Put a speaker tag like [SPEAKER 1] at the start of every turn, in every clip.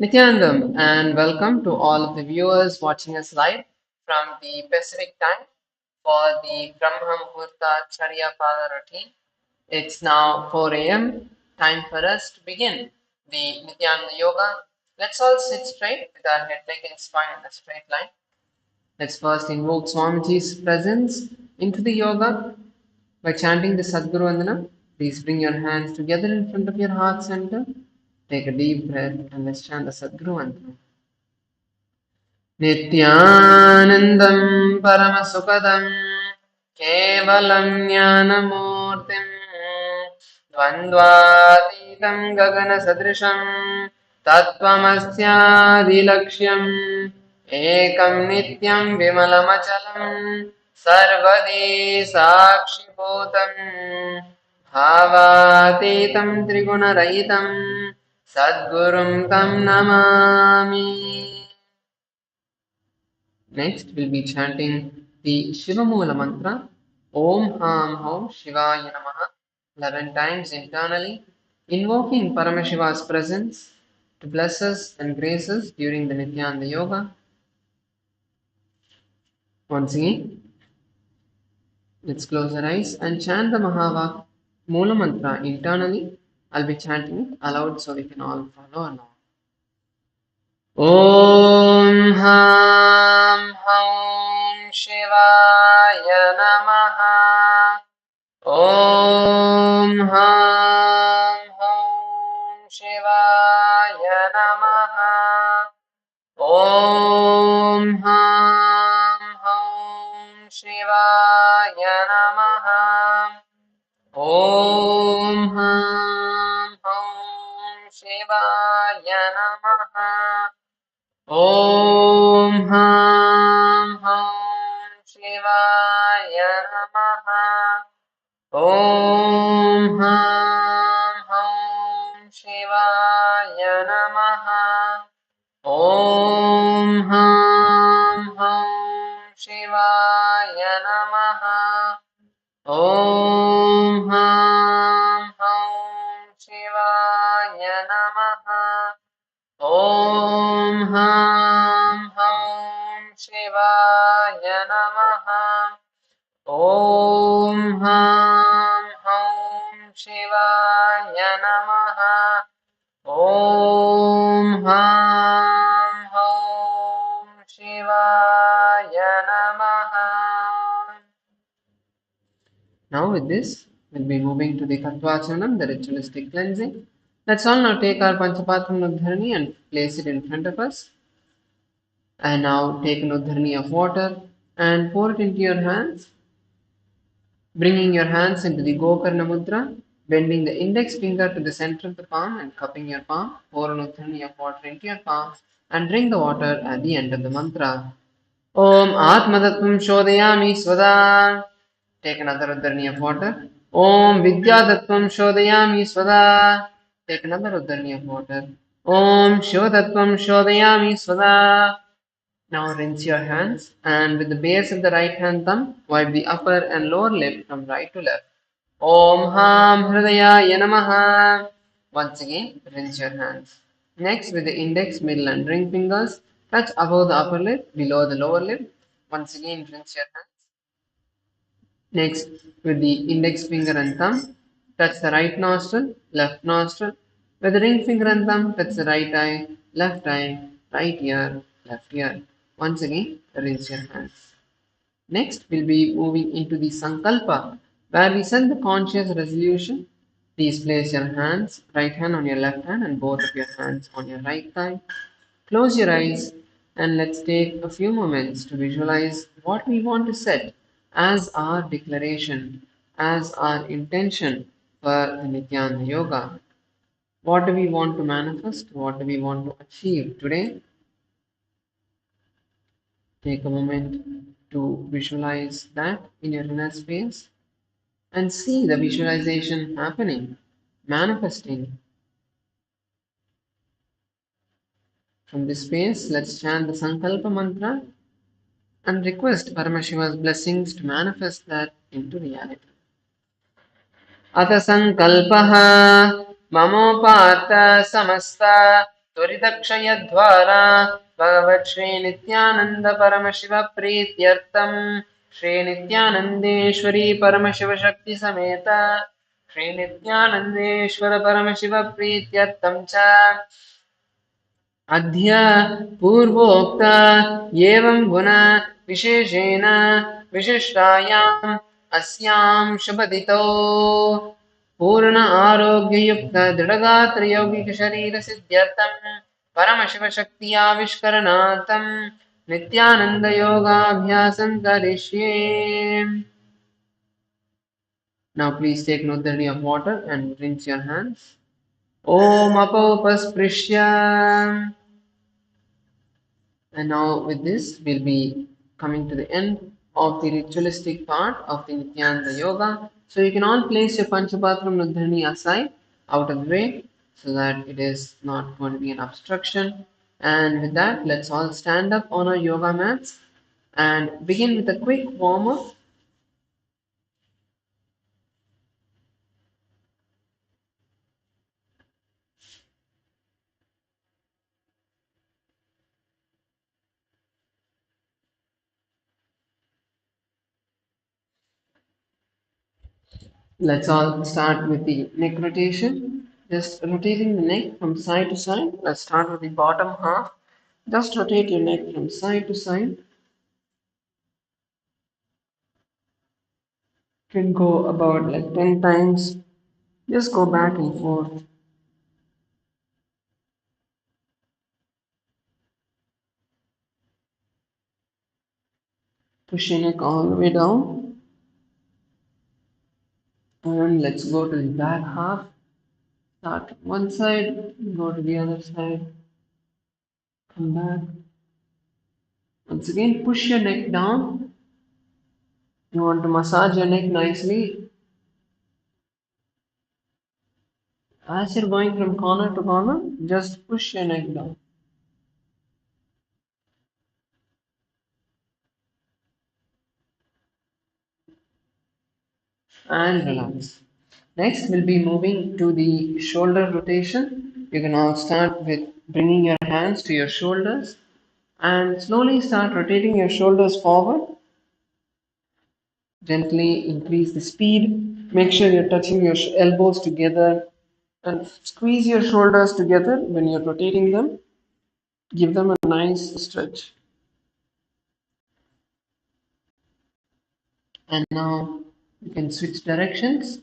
[SPEAKER 1] Nithyanandam, and welcome to all of the viewers watching us live from the Pacific time for the Brahma Muhurta Charya Pada routine. It's now 4 a.m. Time for us to begin the Nithyananda Yoga. Let's all sit straight with our head, neck, and spine in a straight line. Let's first invoke Swamiji's presence into the yoga by chanting the Sadguru Vandana. Please bring your hands together in front of your heart center. Take a deep breath and let's chant the Sadguru Vandana. नित्यानन्दं परमसुखदं केवलं ज्ञानमूर्तिं द्वन्द्वातीतं गगनसदृशं तत्त्वमस्यादिलक्ष्यम् एकं नित्यं विमलमचलं सर्वदी साक्षिभूतं भावातीतं त्रिगुणरहितं सद्गुरुं तं Namami. Next, we'll be chanting the Shiva Mula mantra Om Ham Hom Shivaya Namaha 11 times internally, invoking Paramashiva's presence to bless us and grace us during the Nithyananda Yoga. Once again, let's close our eyes and chant the Mahavakya Mula mantra internally. I'll be chanting it aloud so we can all follow along. ॐ हां हौं शिवाय नमः ॐ हां हौं शिवाय नमः ॐ हां हौं शिवाय नमः ॐ हां हौं शिवाय नमः ॐ हां हौं शिवाय नमः ॐ हां हौं शिवाय नमः ॐ हां हौं शिवाय नमः ॐ हां हौं शिवाय नमः ॐ हां हौं शिवाय नमः ॐ हां हौं शिवाय नमः ॐ हां हौं शिवाय नमः. Now with this, we'll be moving to the Kattvachanam, the ritualistic cleansing. Let's all now take our Panchapatram Udharani and place it in front of us. And now take an Udharani of water and pour it into your hands, bringing your hands into the Gokarna Mudra, bending the index finger to the center of the palm and cupping your palm. Pour an Udharani of water into your palm and drink the water at the end of the mantra. Om Atmatattvam Shodhayami Svada. Take another Udharani of water. Om Vidyatattvam Shodhayami Svada. Take another Udharani of water. Om Shodhattvam Shodhayami Svada. Now rinse your hands and with the base of the right hand thumb, wipe the upper and lower lip from right to left. Om Ham Hridayaya Namaha. Once again, rinse your hands. Next, with the index, middle and ring fingers, touch above the upper lip, below the lower lip. Once again, rinse your hands. Next, with the index finger and thumb, touch the right nostril, left nostril. With the ring finger and thumb, touch the right eye, right ear, left ear. Once again, rinse your hands. Next, we'll be moving into the Sankalpa, where we set the conscious resolution. Please place your hands, right hand on your left hand and both of your hands on your right thigh. Close your eyes and let's take a few moments to visualize what we want to set as our declaration, as our intention for the Nithyananda Yoga. What do we want to manifest? What do we want to achieve today? Take a moment to visualize that in your inner space and see the visualization happening, manifesting. From this space, let's chant the Sankalpa mantra and request Paramashiva's blessings to manifest that into reality. अथ संकल्पः ममोपार्थ समस्त त्वरितक्षयद्वारा भगवत् श्रीनित्यानन्द परमशिव प्रीत्यर्थम् श्रीनित्यानन्देश्वरी परमशिवशक्तिसमेत श्रीनित्यानन्देश्वर परमशिव प्रीत्यर्थं च अद्य पूर्वोक्त एवं गुण विशेषेण विशिष्टायाम् अस्यां शुभदितौ पूर्ण आरोग्ययुक्त दृढगात्र यौगिक शरीर सिद्ध्यर्थं परमशिव शक्ति आविष्करणार्थं नित्यानंद योगाभ्यासं करिष्ये. Now please take nodharni of water and rinse your hands. Om apaupasprisya. And now with this, we'll be coming to the end of the ritualistic part of the Nithyananda Yoga. So you can all place your Panchapatram Nudharni aside, out of the way, so that it is not going to be an obstruction. And with that, let's all stand up on our yoga mats and begin with a quick warm up. Let's all start with the neck rotation. Just rotating the neck from side to side. Let's start with the bottom half. Just rotate your neck from side to side. Can go about like 10 times. Just go back and forth. Push your neck all the way down. And let's go to the back half. Start one side, go to the other side, come back. Once again, push your neck down. You want to massage your neck nicely. As you're going from corner to corner, just push your neck down. And relax. Next, we'll be moving to the shoulder rotation. You can all start with bringing your hands to your shoulders and slowly start rotating your shoulders forward. Gently increase the speed. Make sure you're touching your elbows together and squeeze your shoulders together when you're rotating them. Give them a nice stretch. And now you can switch directions.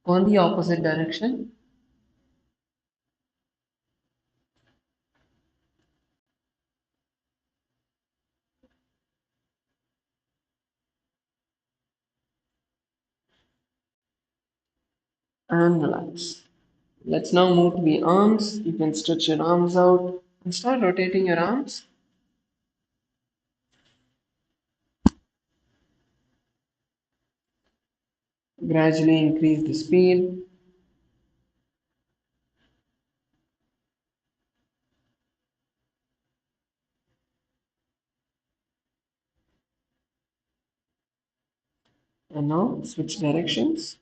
[SPEAKER 1] Go in the opposite direction. And relax. Let's now move to the arms. You can stretch your arms out and start rotating your arms. Gradually increase the speed. And now switch directions.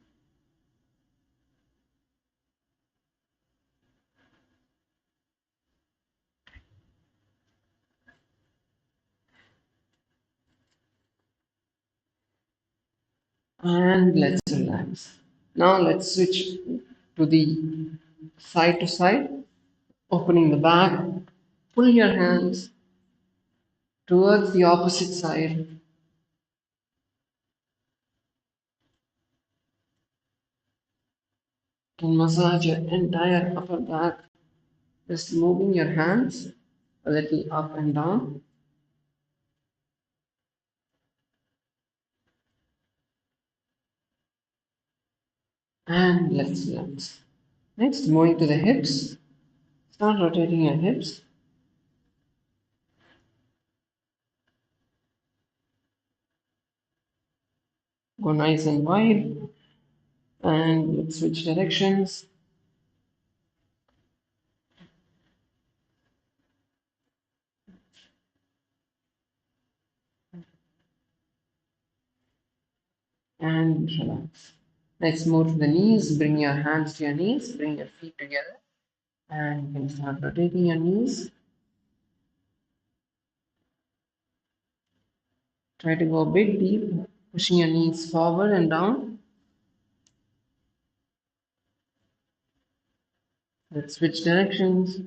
[SPEAKER 1] And let's relax. Now let's switch to the side to side, opening the back. Pull your hands towards the opposite side. Can massage your entire upper back, just moving your hands a little up and down. And let's relax. Next, moving to the hips. Start rotating your hips. Go nice and wide. And let's switch directions. And relax. Next, move to the knees. Bring your hands to your knees. Bring your feet together. And you can start rotating your knees. Try to go a bit deep, pushing your knees forward and down. Let's switch directions.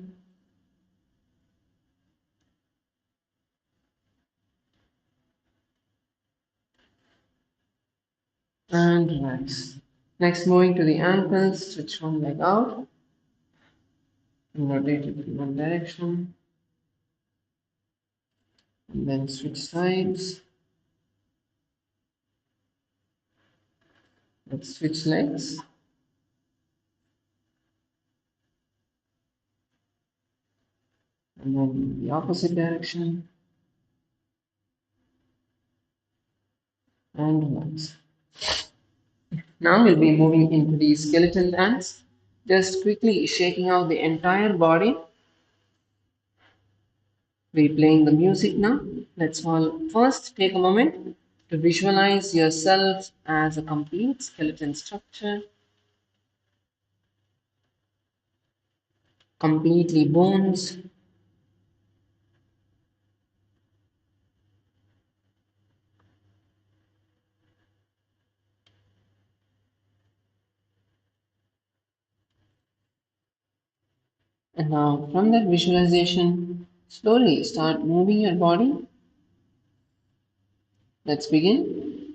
[SPEAKER 1] And relax. Next, moving to the ankles, stretch one leg out and rotate it in one direction. And then switch sides. Let's switch legs. And then the opposite direction. And relax. Now we'll be moving into the skeleton dance. Just quickly shaking out the entire body. We're playing the music now. Let's all first take a moment to visualize yourself as a complete skeleton structure, completely bones. And now, from that visualization, slowly start moving your body. Let's begin.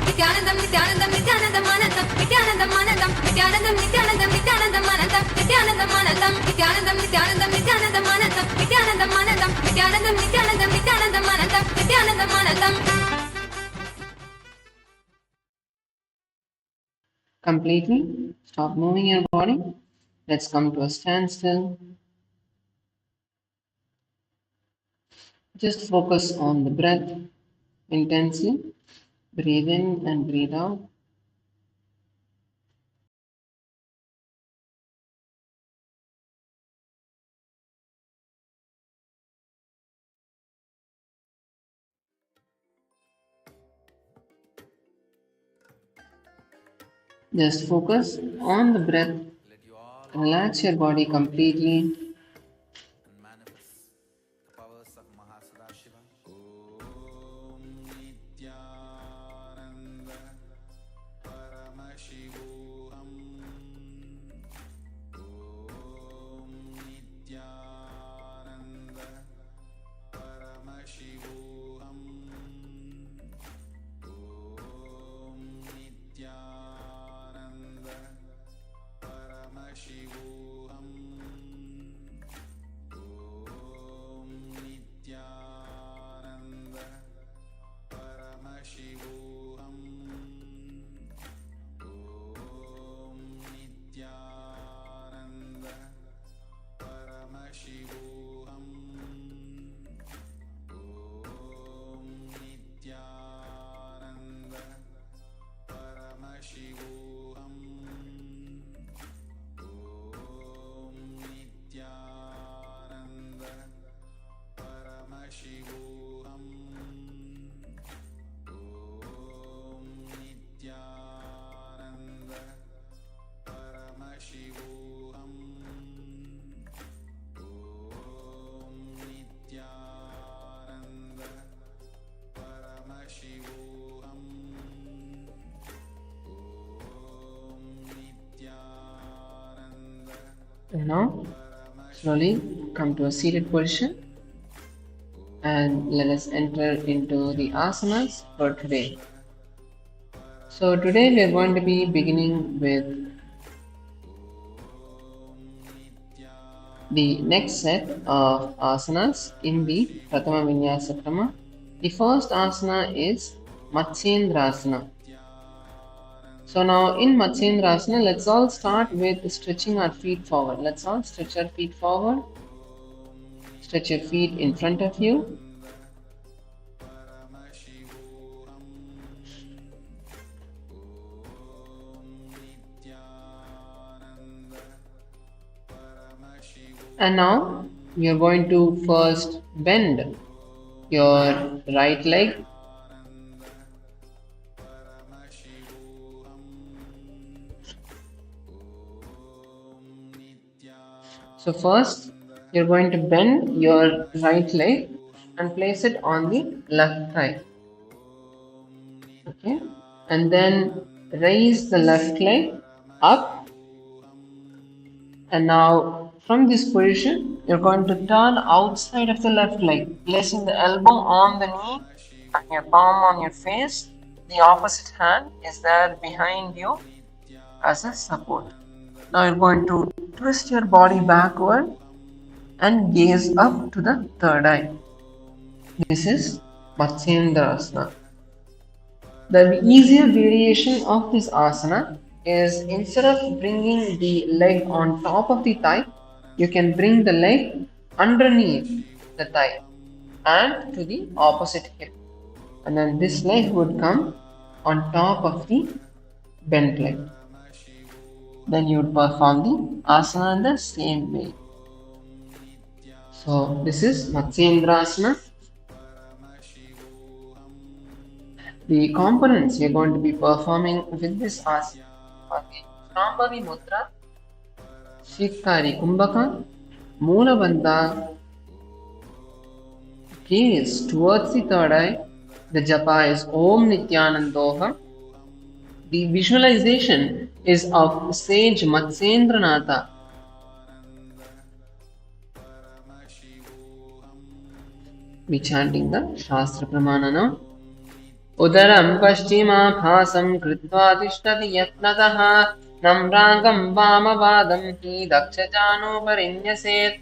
[SPEAKER 2] Nithyanandam, Nithyanandam, Nithyanandam, Anandam, Nithyanandam, Anandam, Nithyanandam, Nithyanandam, Nithyanandam, Anandam, Nithyanandam, Anandam, Nithyanandam, Nithyanandam, Nithyanandam, Anandam, Nithyanandam, Anandam, Nithyanandam, Nithyanandam, Nithyanandam, Anandam, Nithyanandam, Anandam.
[SPEAKER 1] Completely. Stop moving your body. Let's come to a standstill. Just focus on the breath intensely. Breathe in and breathe out. Just focus on the breath. Relax your body completely.
[SPEAKER 3] And manifest the powers of Mahasadashiva. Om Nithyananda Paramashivam. Om Nithyananda Paramashivam. Om Nithyananda Paramashivam.
[SPEAKER 1] And now, slowly come to a seated position and let us enter into the asanas for today. So today we are going to be beginning with the next set of asanas in the Pratama Vinyasa Krama. The first asana is Matsyendrasana. So now in Matsyendrasana, let's all start with stretching our feet forward. Let's all stretch our feet forward. Stretch your feet in front of you. And now we are going to first bend your right leg. So first you're going to bend your right leg and place it on the left thigh. Okay, and then raise the left leg up, and now from this position you're going to turn outside of the left leg, placing the elbow on the knee and your palm on your face. The opposite hand is there behind you as a support. Now you're going to twist your body backward and gaze up to the third eye. This is Matsyendrasana. The easier variation of this asana is, instead of bringing the leg on top of the thigh, you can bring the leg underneath the thigh and to the opposite hip. And then this leg would come on top of the bent leg. Then you would perform the asana in the same way. So this is Matsyendrasana. The components you're going to be performing with this asana are the Shambhavi Mudra, Shikari Kumbhaka, Moola Bandha, gaze towards the third eye. The japa is Om Nithyananda. The visualization is of sage Matsyendranatha. We chanting the Shastra Pramana now. Udaram Paschima Phasam Kritva Tishtati Yatnataha Namrangam Vamavadam Hi Dakshajano Parinyaset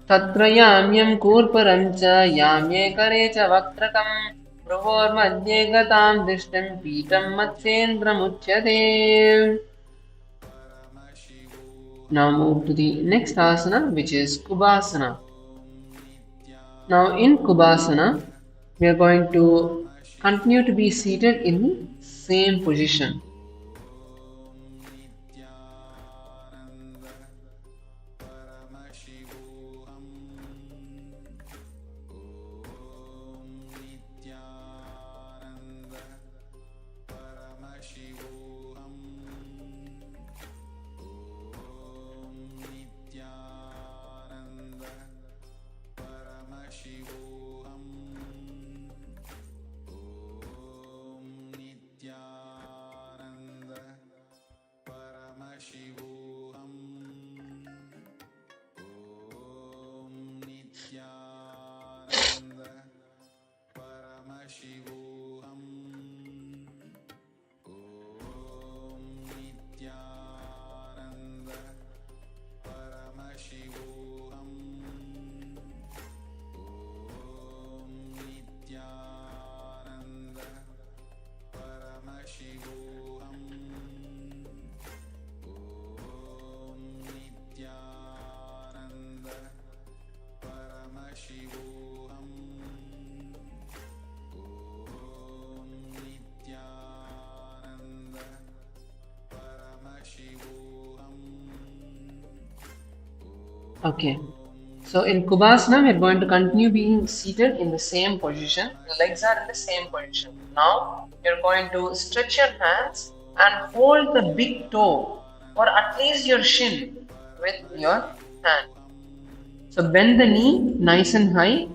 [SPEAKER 1] Tatrayamyam Kurparamcha Yamye Karecha Vaktrakam Prabhor Madhye Gatam Dishtam Pitam Matsyendramuthyate. Now move to the next asana, which is Kubasana. Now in Kubasana, we are going to continue to be seated in the same position. Okay, so in Kubasana, we are going to continue being seated in the same position. The legs are in the same position. Now, you're going to stretch your hands and hold the big toe or at least your shin with your hand. So bend the knee nice and high,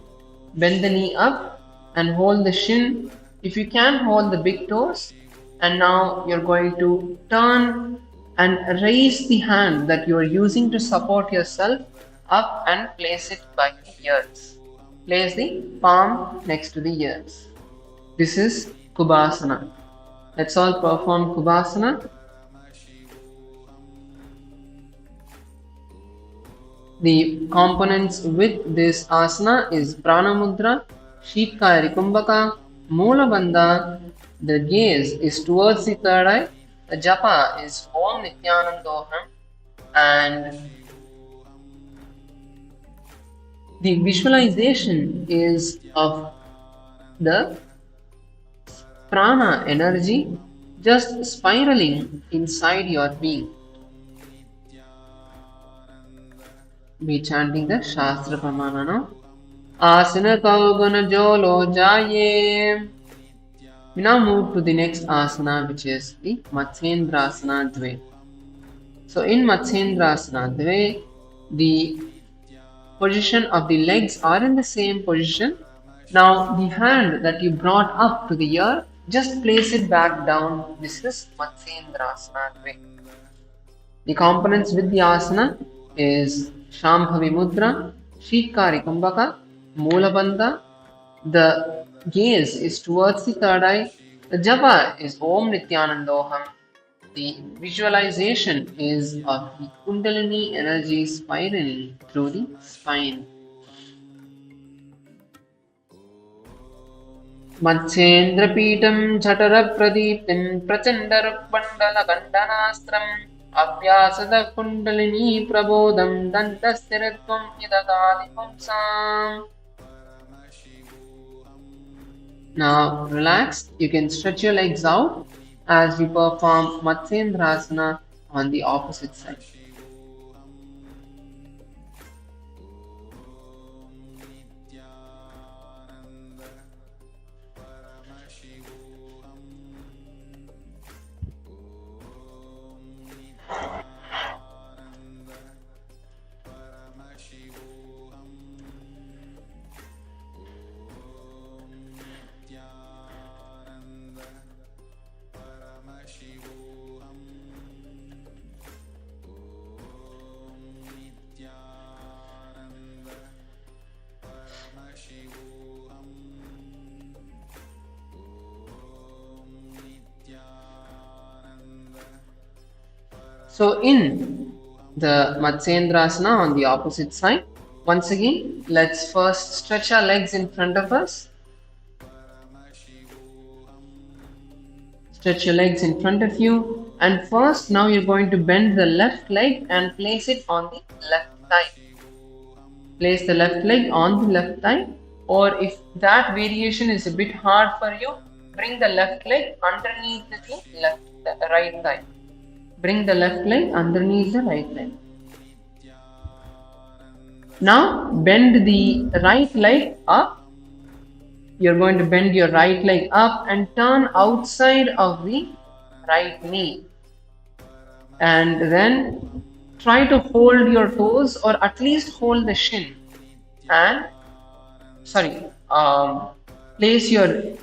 [SPEAKER 1] bend the knee up and hold the shin. If you can, hold the big toes. And now you're going to turn and raise the hand that you are using to support yourself up and place it by the ears. Place the palm next to the ears. This is Kubasana. Let's all perform Kubasana. The components with this asana is Pranamudra, Sheetkari Kumbhaka, Moola Bandha. The gaze is towards the third eye. The japa is Om Nithyanandoham, and the visualization is of the prana energy just spiraling inside your being. Be chanting the Shastra Pramana now. Asana Kaugana Jolo Jaye. We now move to the next asana, which is the Matsyendrasana Dve. So in Matsyendrasana Dve, the position of the legs are in the same position. Now the hand that you brought up to the ear, just place it back down. This is Matsyendrasana Dve. The components with the asana is Shambhavi Mudra, Sheetkari Kumbhaka, Moola Bandha. The gaze is towards the third eye. The japa is Om Nithyanandoham. The visualization is of the Kundalini energy spiraling through the spine. Matshendra Peetam Chatara Pradiptim Prachandar Pandala Kandanastram Abhyasada Kundalini Prabodham Dantasthirattvam Idadadi Pumsam. Now relax, you can stretch your legs out as we perform Matsyendrasana on the opposite side. So in the Matsyendrasana on the opposite side, once again, let's first stretch our legs in front of us. Stretch your legs in front of you, and first now you're going to bend the left leg and place it on the left thigh. Place the left leg on the left thigh, or if that variation is a bit hard for you, bring the left leg underneath the right thigh. Bring the left leg underneath the right leg. Now bend the right leg up. You're going to bend your right leg up and turn outside of the right knee. And then try to hold your toes, or at least hold the shin. And place your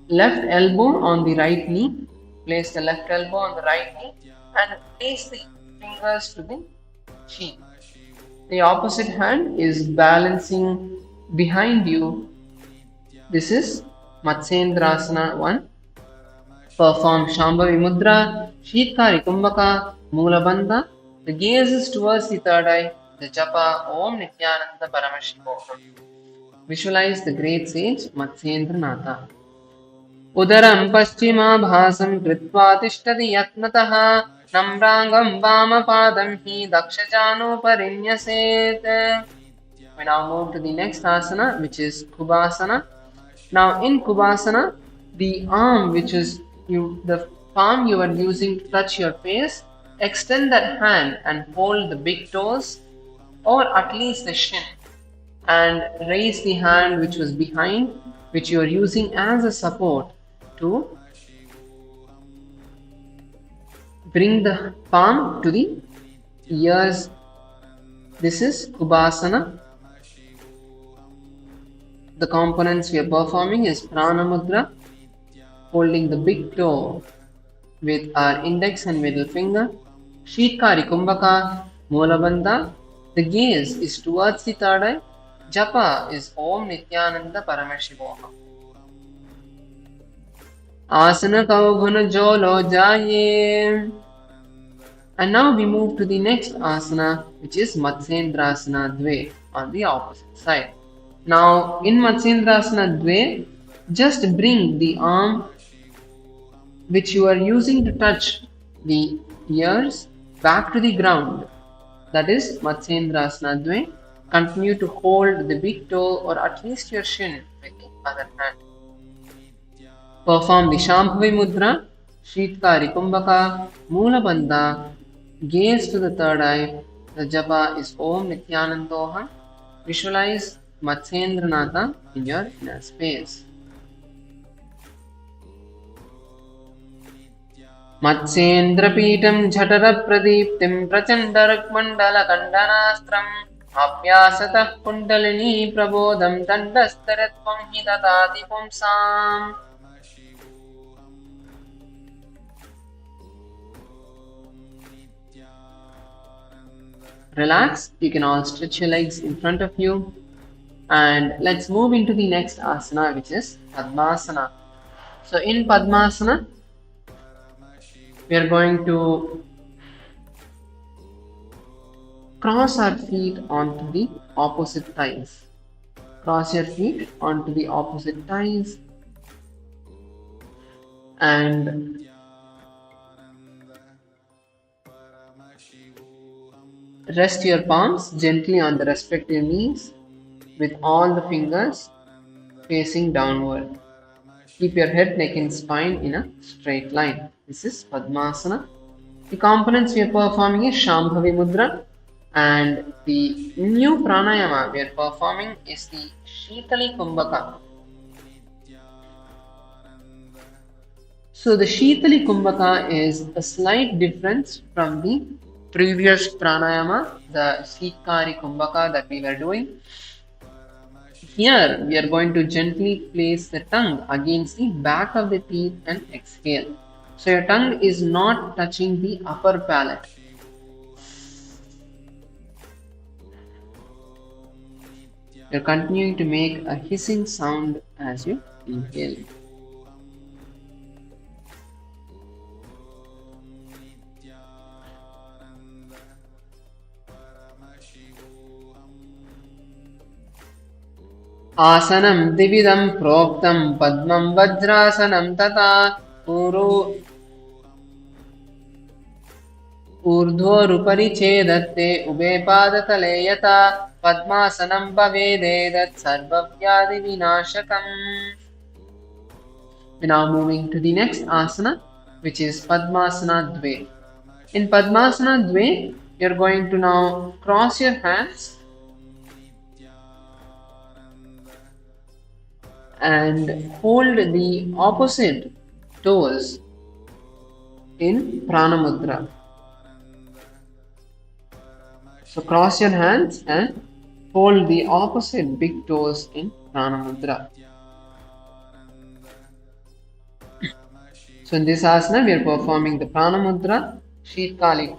[SPEAKER 1] left elbow on the right knee. Place the left elbow on the right knee and place the fingers to the cheek. The opposite hand is balancing behind you. This is Matsyendrasana 1. Perform Shambhavi Mudra, Sheetkari Kumbhaka, Moola Bandha. The gaze is towards the third eye. The japa Om Nithyananda Paramashivam. Visualize the great sage Matsyendranatha. Udaram Paschima Bhasam Kritva Tishtati Yatnataha Namrangam Vamapadam Hi Dakshajano Parinyaset. We now move to the next asana, which is Kubasana. Now in Kubasana, the arm the palm you are using to touch your face, extend that hand and hold the big toes, or at least the shin, and raise the hand which was behind, which you are using as a support to bring the palm to the ears. This is Kubasana. The components we are performing is Prana Mudra, holding the big toe with our index and middle finger. Sheetkari Kumbhaka, Molabandha. The gaze is towards the third eye. Japa is Om Nithyananda Paramashivam. Asana Kauguna Jolo Jaye. And now we move to the next asana, which is Matsyendrasana Dve on the opposite side. Now in Matsyendrasana Dve, just bring the arm which you are using to touch the ears back to the ground. That is Matsyendrasana Dve. Continue to hold the big toe or at least your shin with the other hand. Perform the Shambhavi Mudra, Sheetkari Kumbhaka, Moola Bandha. Gaze to the third eye. The japa is Om Nithyanandoha. Visualize Matsyendranatha in your inner space. Matsyendrapeetam Jhatara Pradiptim Prachandarak Mandala Kandanastram Abhyasatah Kundalini Prabodham Dandastaratvam Hidadati Pumsam. Relax, you can all stretch your legs in front of you, and let's move into the next asana, which is Padmasana. So in Padmasana, we are going to cross our feet onto the opposite thighs. Cross your feet onto the opposite thighs and rest your palms gently on the respective knees with all the fingers facing downward. Keep your head, neck and spine in a straight line. This is Padmasana. The components we are performing is Shambhavi Mudra, and the new pranayama we are performing is the Shitali Kumbhaka. So the Shitali Kumbhaka is a slight difference from the previous pranayama, the Sheetkari Kumbhaka that we were doing. Here we are going to gently place the tongue against the back of the teeth and exhale. So your tongue is not touching the upper palate. You're continuing to make a hissing sound as you inhale. Asanam dividam proktam padmam vajrasanam tata urdhorupari chedatte ube padatale yata padmasanam bhavededat sarvavyadi vinashakam. We're now moving to the next asana, which is Padmasana Dve. In Padmasana Dve, you're going to now cross your hands and hold the opposite toes in Prana Mudra. So cross your hands and hold the opposite big toes in Prana Mudra. So in this asana we are performing the Prana Mudra, Shitali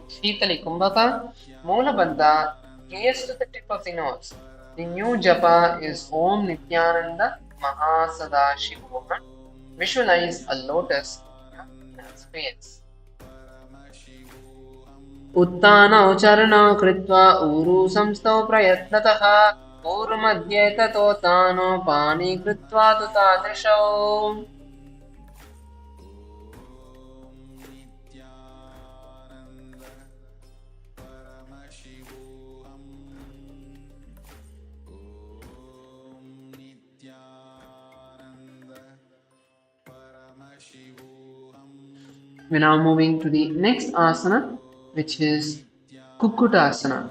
[SPEAKER 1] Kumbhaka, Moola Bandha, gaze to the tip of the nose. The new japa is Om Nithyananda Mahasada. Visualize a lotus in your space. Uttanau charanau kritva uru samstau prayatnataha uru madhye tato tano pani kritva tutadrishau. We're now moving to the next asana, which is Kukutasana.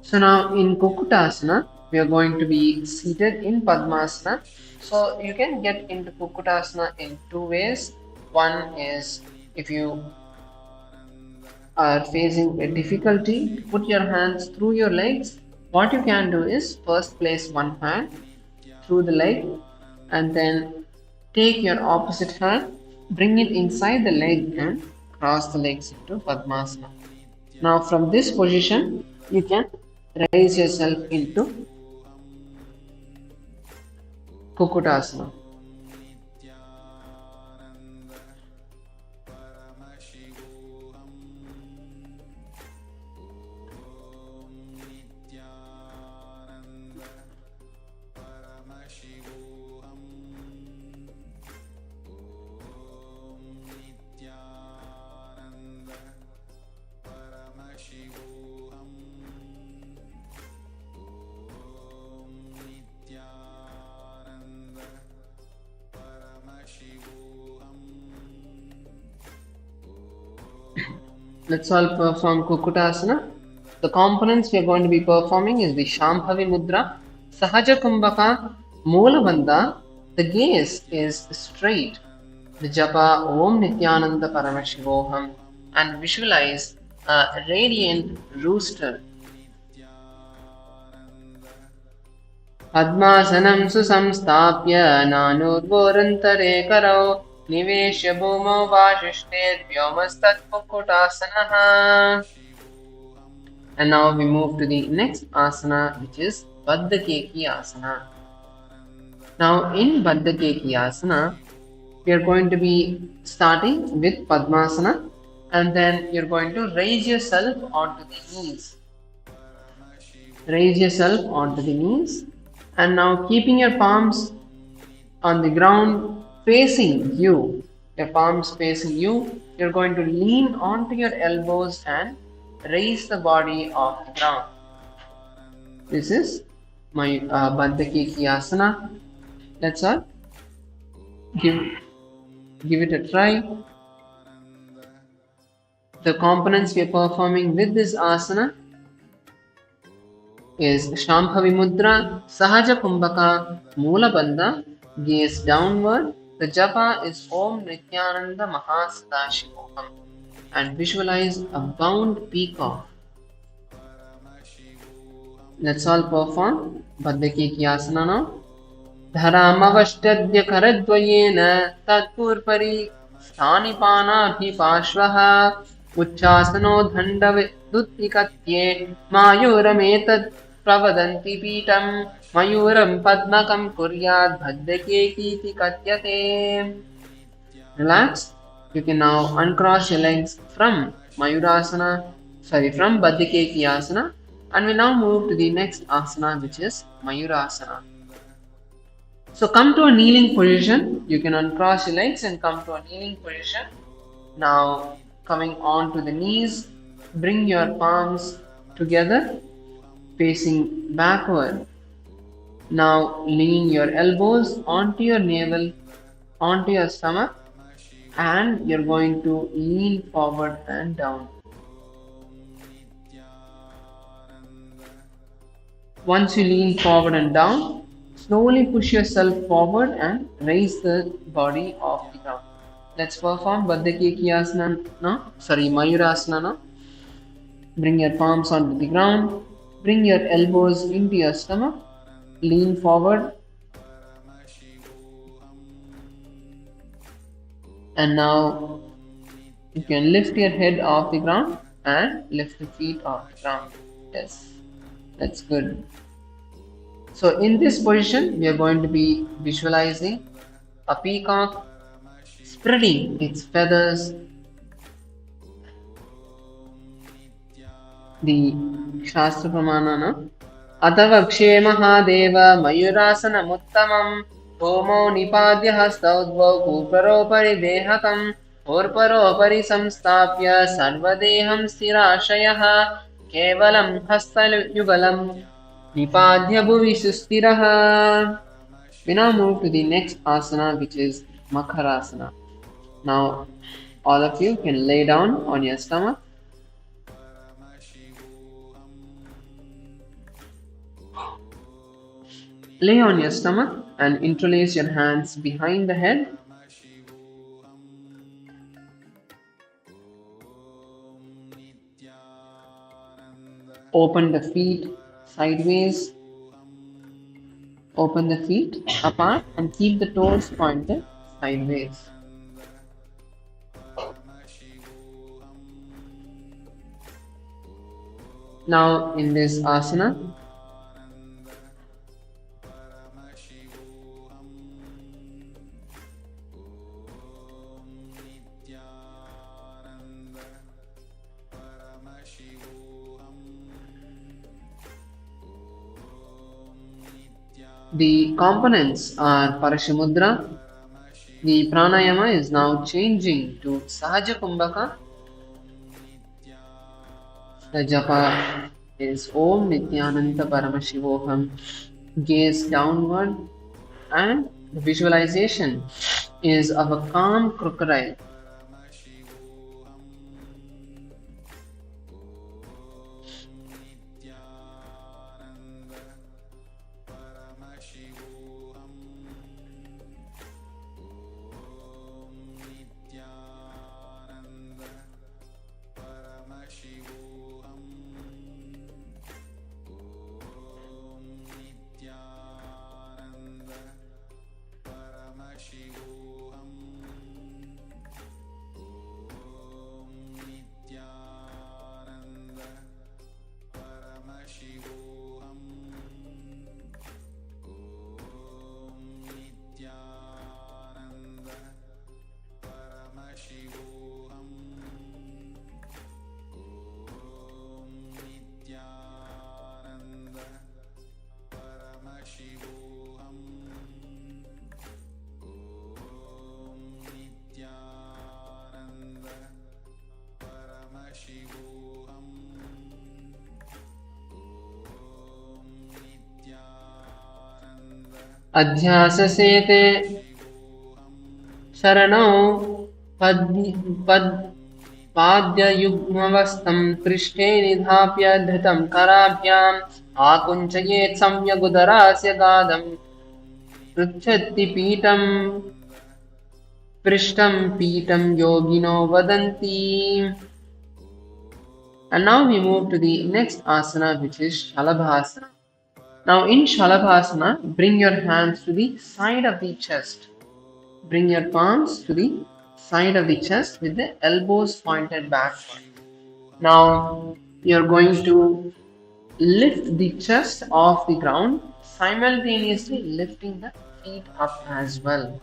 [SPEAKER 1] So now in Kukutasana, we are going to be seated in Padmasana. So you can get into Kukutasana in two ways. One is if you are facing a difficulty to put your hands through your legs, what you can do is first place one hand through the leg and then take your opposite hand, bring it inside the leg and cross the legs into Padmasana. Now from this position, you can raise yourself into Kukutasana. Let's all perform Kukutasana. The components we are going to be performing is the Shambhavi Mudra, Sahaja Kumbhaka, Moola Bandha. The gaze is straight. The japa Om Nithyananda Paramashivoham and visualize a radiant rooster. Padmasanam susamstapya nanurvorantare karau niveshya bhumau vashishtet vyomastat Kukutasanaha. And now we move to the next asana, which is Baddha-Keki asana. Now in Baddha-Keki asana, we are going to be starting with Padmasana and then you're going to raise yourself onto the knees. Raise yourself onto the knees and now keeping your palms on the ground facing you, your palms facing you, you're going to lean onto your elbows and raise the body off the ground. This is my Baddha-Keki asana. Let's all give it a try. The components we are performing with this asana is Shambhavi Mudra, Sahaja Kumbhaka, Moola Bandha, gaze downward. The japa is Om Nithyananda Mahasadaशिवोहम and visualize a bound peacock. Let's all perform Baddha-Keki asana now. Dharamavashtadya karadvayena tatpurpari sthanipanathi pashvaha uchchasano dhandaviduttikatye mayurametat pravadanti pitam mayuram padmakam kuryad Baddha-Keki katyate. Relax. You can now uncross your legs from from Baddha-Keki asana and we now move to the next asana, which is Mayurasana. So come to a kneeling position. You can uncross your legs and come to a kneeling position. Now coming on to the knees, bring your palms together facing backward. Now lean your elbows onto your navel, onto your stomach and you're going to lean forward and down. Once you lean forward and down, slowly push yourself forward and raise the body off the ground. Let's perform Baddha-Keki asana now. Mayurasana now. Bring your palms onto the ground. Bring your elbows into your stomach. Lean forward. And now you can lift your head off the ground and lift the feet off the ground. Yes, that's good. So in this position, we are going to be visualizing a peacock spreading its feathers. The Shastra Pramanana. Atavakshe Mahadeva Mayurasana Muttamam Homo Nipadya Hastaudvo Kuparopari Dehakam Orparopari Samstapya Sarvadeham Stirashayaha Kevalam Hastalyugalam Nipadya Bhuvi Sustiraha. We now move to the next asana, which is Makarasana. Now all of you can lay down on your stomach. Lay on your stomach and interlace your hands behind the head. Open the feet sideways. Open the feet apart and keep the toes pointed sideways. Now in this asana, the components are Parashimudra. The pranayama is now changing to Sahaja Kumbhaka. The japa is Om Nithyananda Paramashivoham. Gaze downward, and the visualization is of a calm crocodile. अध्याससेते शरणौ पाद्ययुग्मवस्थं पृष्ठे निधाप्य धृतं कराभ्याम् आकुञ्चयेत् सम्यगुदरास्य गादं पृच्छति पीठं पृष्ठं पीठं योगिनो वदन्ति. And now we move to the next asana, which is Shalabhasana. Now in Shalabhasana, bring your hands to the side of the chest. Bring your palms to the side of the chest with the elbows pointed backward. Now you're going to lift the chest off the ground, simultaneously lifting the feet up as well.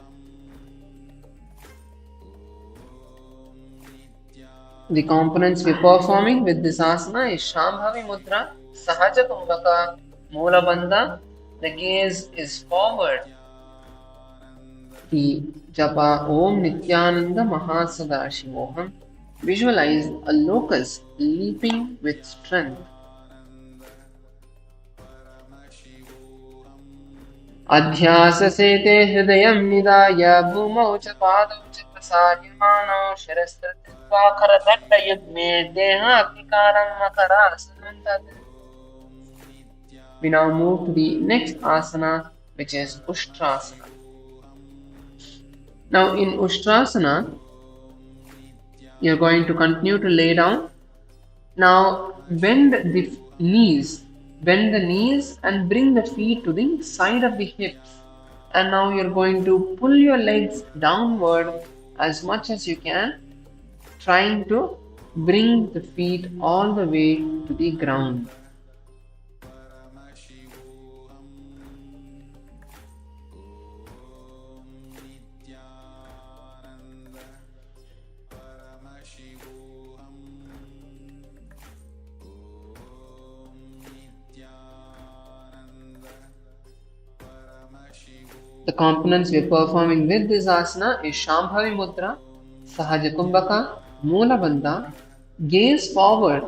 [SPEAKER 1] The components we're performing with this asana is Shambhavi Mudra, Sahaja Kumbhaka, Mula Bandha. The gaze is forward. The japa Om Nithyananda Mahasada. Visualize a locust leaping with strength. Adhyasasete hridayam nidaya bhumau cha padau cha prasaryamano shirastritva kharadanda yudme deha kikaram makarasanam tad. We now move to the next asana, which is Ushtrasana. Now in Ushtrasana, you're going to continue to lay down. Now bend the knees and bring the feet to the side of the hips. And now you're going to pull your legs downward as much as you can, trying to bring the feet all the way to the ground. The components we are performing with this asana is Shambhavi Mudra, Sahaja Kumbhaka, Mula Bandha. Gaze forward.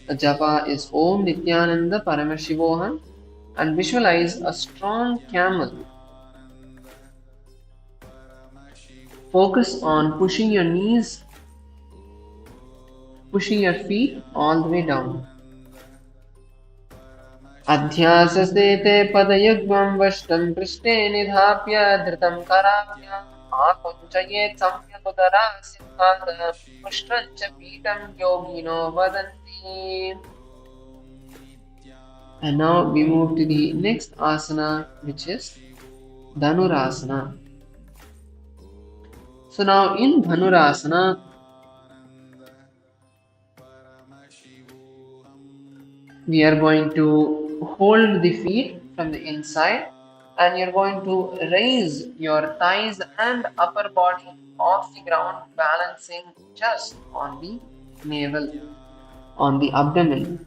[SPEAKER 1] The japa is Om Nithyananda Paramashivoham, and visualize a strong camel. Focus on pushing your knees, pushing your feet all the way down. Adhyasasete padayugvam vashtam prishte nidhapya dhritam karabhya akunchayet samyakudara siddhanta pushtancha pitam yogino vadanti. And now we move to the next asana, which is Dhanurasana. So now in Dhanurasana, we are going to hold the feet from the inside and you're going to raise your thighs and upper body off the ground, balancing just on the navel, on the abdomen.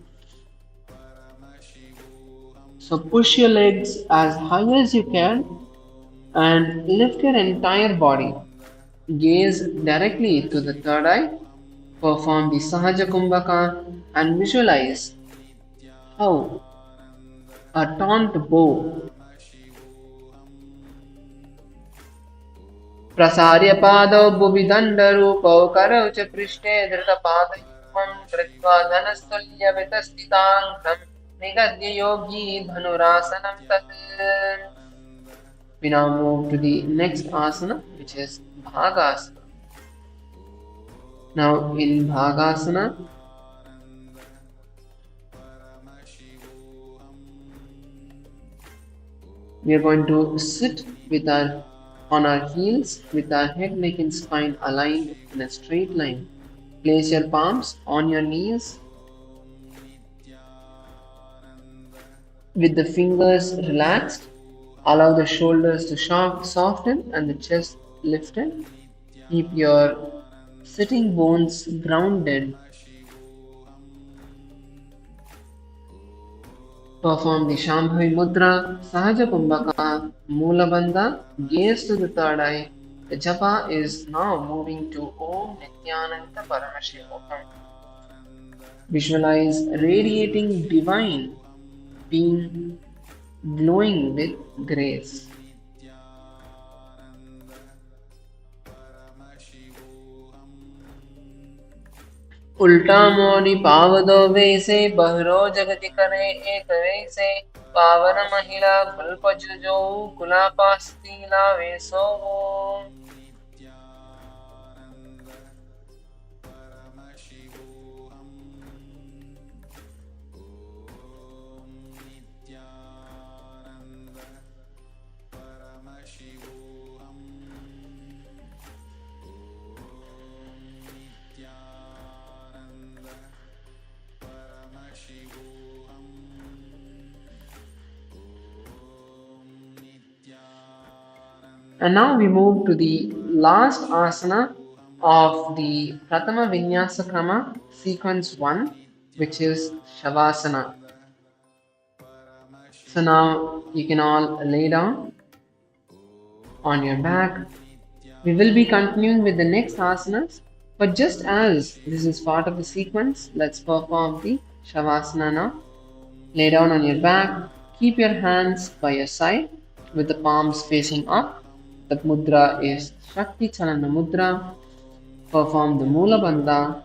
[SPEAKER 1] So push your legs as high as you can and lift your entire body. Gaze directly to the third eye. Perform the Sahaja Kumbhaka and visualize how a taunt bow प्रसार्य पादौ भुवि दण्डरूपौ करौ च पृष्ठे धृतपादयुग्मं कृत्वा धनस्तुल्यवितस्थिताङ्घ्रं निगद्य योगी धनुरासनं तत्. We now move to the next asana, which is Bhagasana. Now in Bhagasana, we are going to sit with on our heels with our head, neck and spine aligned in a straight line. Place your palms on your knees with the fingers relaxed. Allow the shoulders to soften and the chest lifted. Keep your sitting bones grounded. Perform the Shambhavi Mudra, Sahaja Kumbhaka, Mula Bandha, gaze to the third eye. The japa is now moving to Om Nithyananda Paramashivam. Visualize radiating divine being glowing with grace. उल्टा मोरी पावदो वैसे बहरो जगति करे एक वैसे पावन महिला गुलपजुजो गुलापास्तीला vaso. And now we move to the last asana of the Pratama Vinyasa Krama, sequence 1, which is Shavasana. So now you can all lay down on your back. We will be continuing with the next asanas, but just as this is part of the sequence, let's perform the Shavasana now. Lay down on your back, keep your hands by your side with the palms facing up. That mudra is Shakti Chalana Mudra. Perform the Mula Bandha.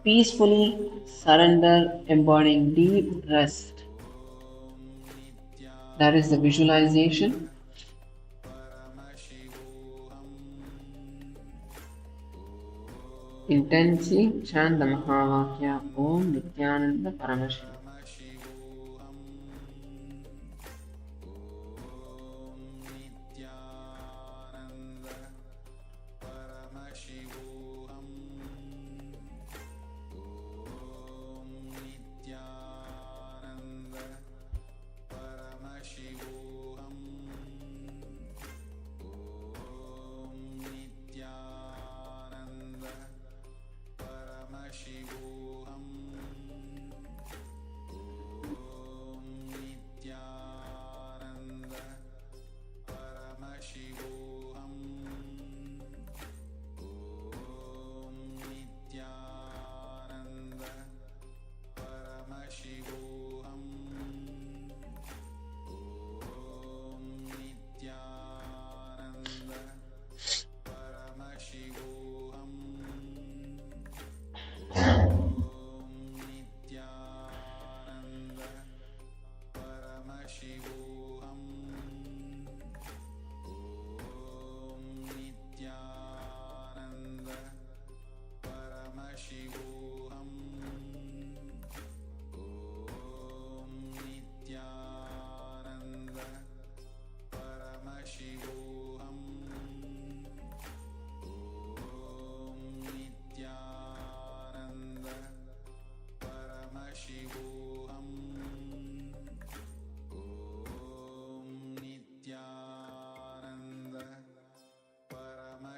[SPEAKER 1] Peacefully surrender, embodying deep rest. That is the visualization. Intensely chant the Mahavakya Om Nithyananda Paramashivam.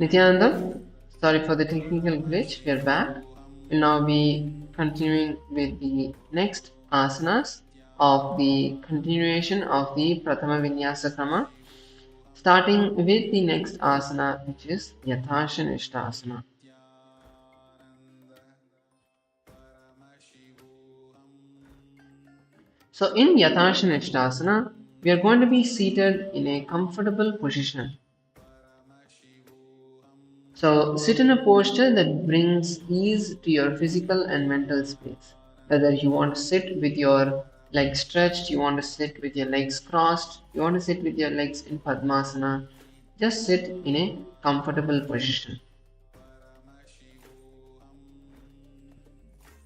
[SPEAKER 1] Nithyananda, sorry for the technical glitch, we are back. We'll now be continuing with the next asanas of the continuation of the Prathama Vinyasa Krama, starting with the next asana, which is Yathashanishtasana. So in Yathashanishtasana, we are going to be seated in a comfortable position. So sit in a posture that brings ease to your physical and mental space. Whether you want to sit with your legs stretched, you want to sit with your legs crossed, you want to sit with your legs in Padmasana, just sit in a comfortable position.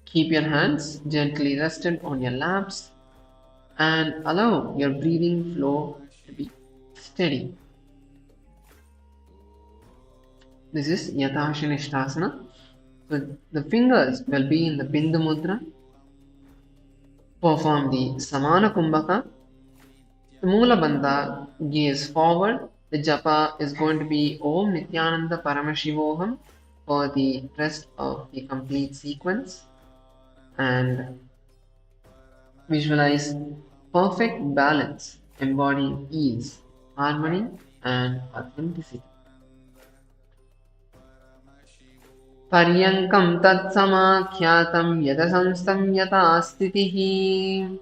[SPEAKER 1] Keep your hands gently rested on your laps and allow your breathing flow to be steady. This is Yathashanishtasana. So the fingers will be in the Bindu Mudra. Perform the Samana Kumbhaka. The Mula Bandha gaze forward. The japa is going to be Om Nithyananda Paramashivoham for the rest of the complete sequence. And visualize perfect balance, embodying ease, harmony, and authenticity. Paryankam tat samakhyatam yadasamstam yata stitihi.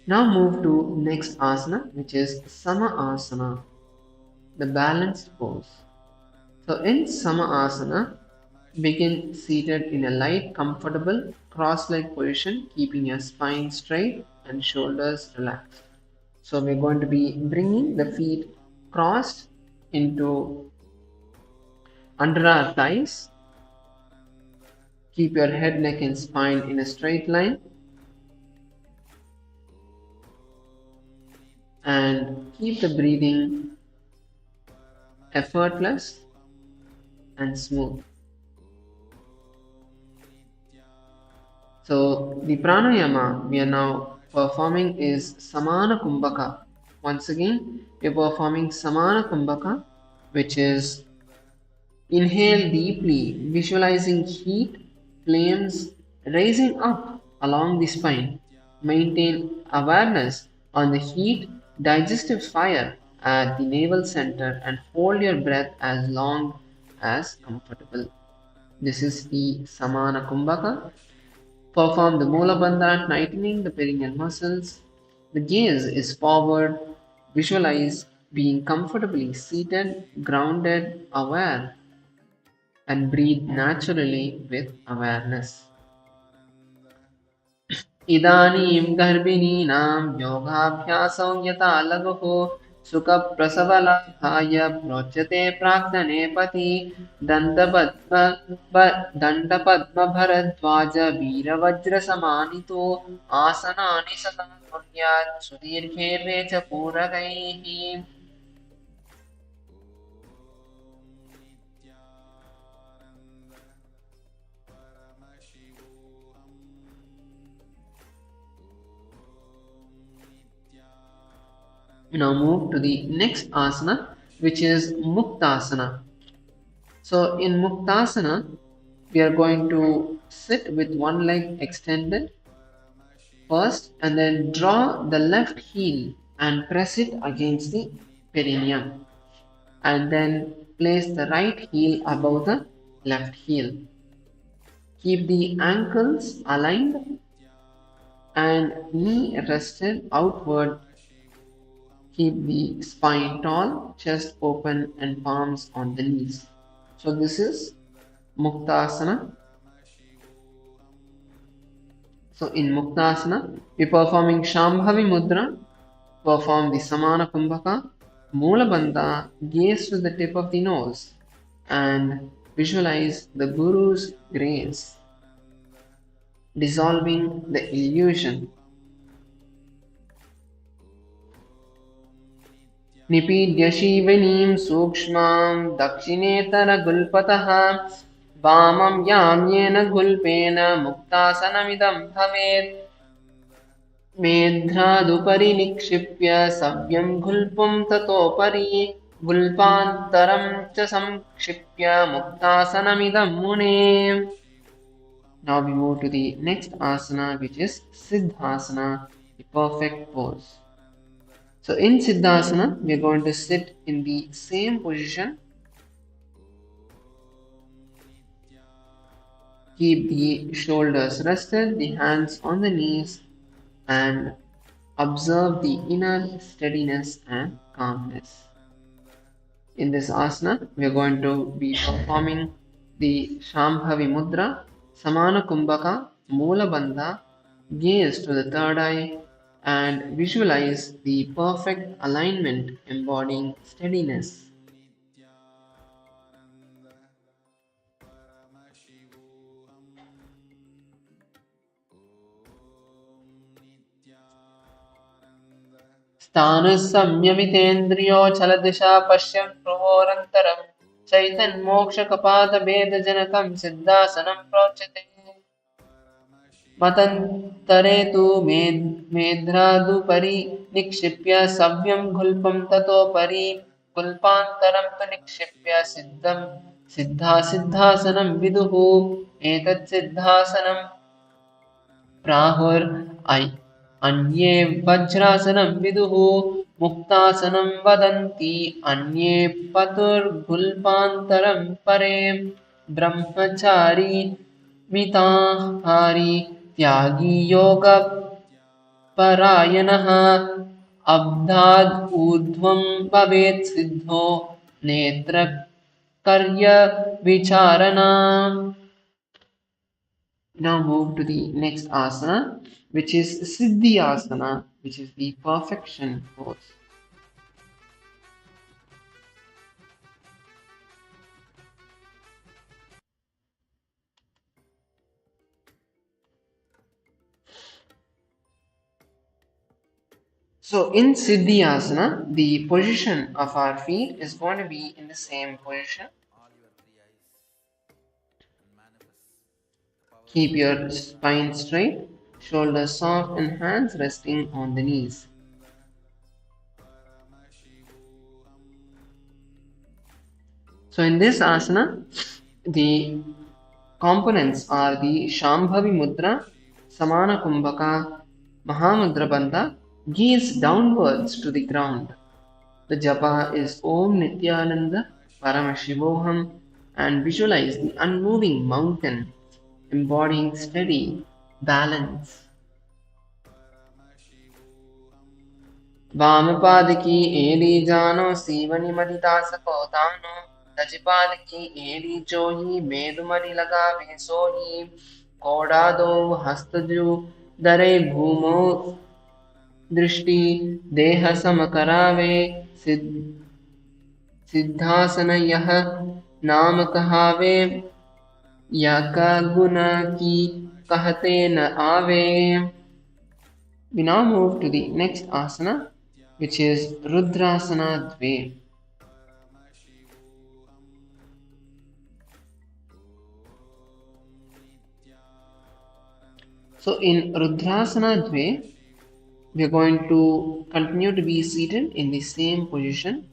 [SPEAKER 1] Now move to next asana, which is Sama Asana, the balanced pose. So in Sama Asana, begin seated in a light, comfortable, cross-leg position, keeping your spine straight and shoulders relaxed. So we're going to be bringing the feet crossed into under our thighs. Keep your head, neck, and spine in a straight line. And keep the breathing effortless and smooth. So the pranayama we are now performing is Samana Kumbhaka. Once again, we are performing Samana Kumbhaka, which is inhale deeply, visualizing heat, flames rising up along the spine. Maintain awareness on the heat, digestive fire at the navel center and hold your breath as long as comfortable. This is the Samana Kumbhaka. Perform the Mula Bandha, tightening the perineal muscles. The gaze is forward. Visualize being comfortably seated, grounded, aware, and breathe naturally with awareness. Idanim garbhininam yogaabhyasau yata lagho सुखप्रसवलाभाय प्रोच्यते प्राक्तनेपति दण्डपद्मभरद्वाज वीरवज्रसमानितो आसनानि सदा कुर्यात् सुदीर्घैर्वे च पूरकैः. We now move to the next asana, which is Muktasana. So in Muktasana, we are going to sit with one leg extended first and then draw the left heel and press it against the perineum and then place the right heel above the left heel. Keep the ankles aligned and knee rested outward. Keep the spine tall, chest open and palms on the knees. So this is Muktasana. So in Muktasana, we are performing Shambhavi Mudra, perform the Samana Kumbhaka, Mula Bandha, gaze to the tip of the nose and visualize the Guru's grace, dissolving the illusion. निपीड्य शीवनीं सूक्ष्मां दक्षिणेतरगुल्पतः वामं याम्येन गुल्पेन मुक्तासनमिदं भवेत्. मेध्रादुपरि निक्षिप्य सव्यं गुल्पं ततोपरि गुल्पान्तरं च संक्षिप्य मुक्तासनमिदं मुने. Now we move to the next asana, which is Siddhasana, the perfect pose. So in Siddhasana, we are going to sit in the same position. Keep the shoulders rested, the hands on the knees, and observe the inner steadiness and calmness. In this asana, we are going to be performing the Shambhavi Mudra, Samana Kumbhaka, Moola Bandha, gaze to the third eye, and visualize the perfect alignment embodying steadiness. स्थाणुसंयमितेन्द्रियो चलदिशा पश्यन् भ्रुवोरन्तरम् चैतन्मोक्षकपातभेदजनकं सिद्धासनं प्रोच्यते मतन्तरे तु मेध्रादुपरि निक्षिप्य सव्यं गुल्पं ततोपरि गुल्पान्तरं तु निक्षिप्य सिद्धासनं विदुः एतत् सिद्धासनं प्राहुर् अन्ये वज्रासनं विदुः मुक्तासनं वदन्ति अन्ये पतुर्गुल्पान्तरं परे ब्रह्मचारी मिताहारी त्यागी योगपरायणः अब्धाद् ऊर्ध्वं भवेत् सिद्धो नेत्रकर्यविचारणा. Now move to the next asana, which is Siddhi asana, which is the perfection pose. So in Siddhi asana, the position of our feet is going to be in the same position. Keep your spine straight, shoulders soft, and hands resting on the knees. So in this asana, the components are the Shambhavi Mudra, Samana Kumbhaka, Mahamudra Bandha, gaze downwards to the ground. The japa is Om Nithyananda Paramashivoham, and visualize the unmoving mountain embodying steady balance. वामपाद की एड़ी जानो सीवनी मदिदास को दानो दजपाद की एड़ी जोही मेदुमरि लगावे सोही कोड़ा दो हस्तजु दरे भूमो दृष्टि देह सम करावे सिद्धासन यह नाम कहावे या का गुण की कहते न आवे. We now move to the next asana, which is Rudrasana Dve. So in Rudrasana Dve, we are going to continue to be seated in the same position.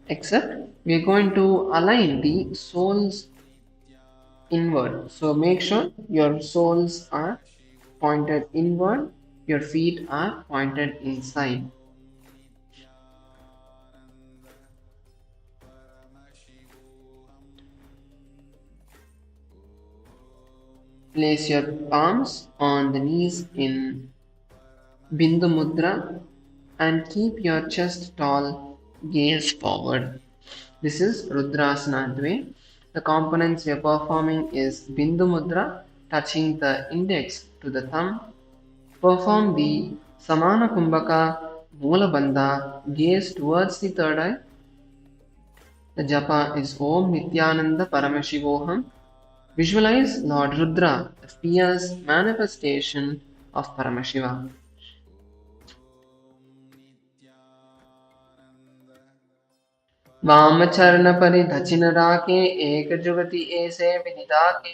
[SPEAKER 1] Except we are going to align the soles inward. So make sure your soles are pointed inward, your feet are pointed inside. Place your palms on the knees in Bindu Mudra and keep your chest tall, gaze forward. This is Rudrasana Dve. The components we are performing is Bindu Mudra, touching the index to the thumb. Perform the Samana Kumbhaka, Moola Bandha, gaze towards the third eye. The japa is Om Nithyananda Paramashivoham. Visualize Lord Rudra, the fierce manifestation of Paramashiva. वामचरण परि दक्षिण राके एक जुगति ऐसे विदिता के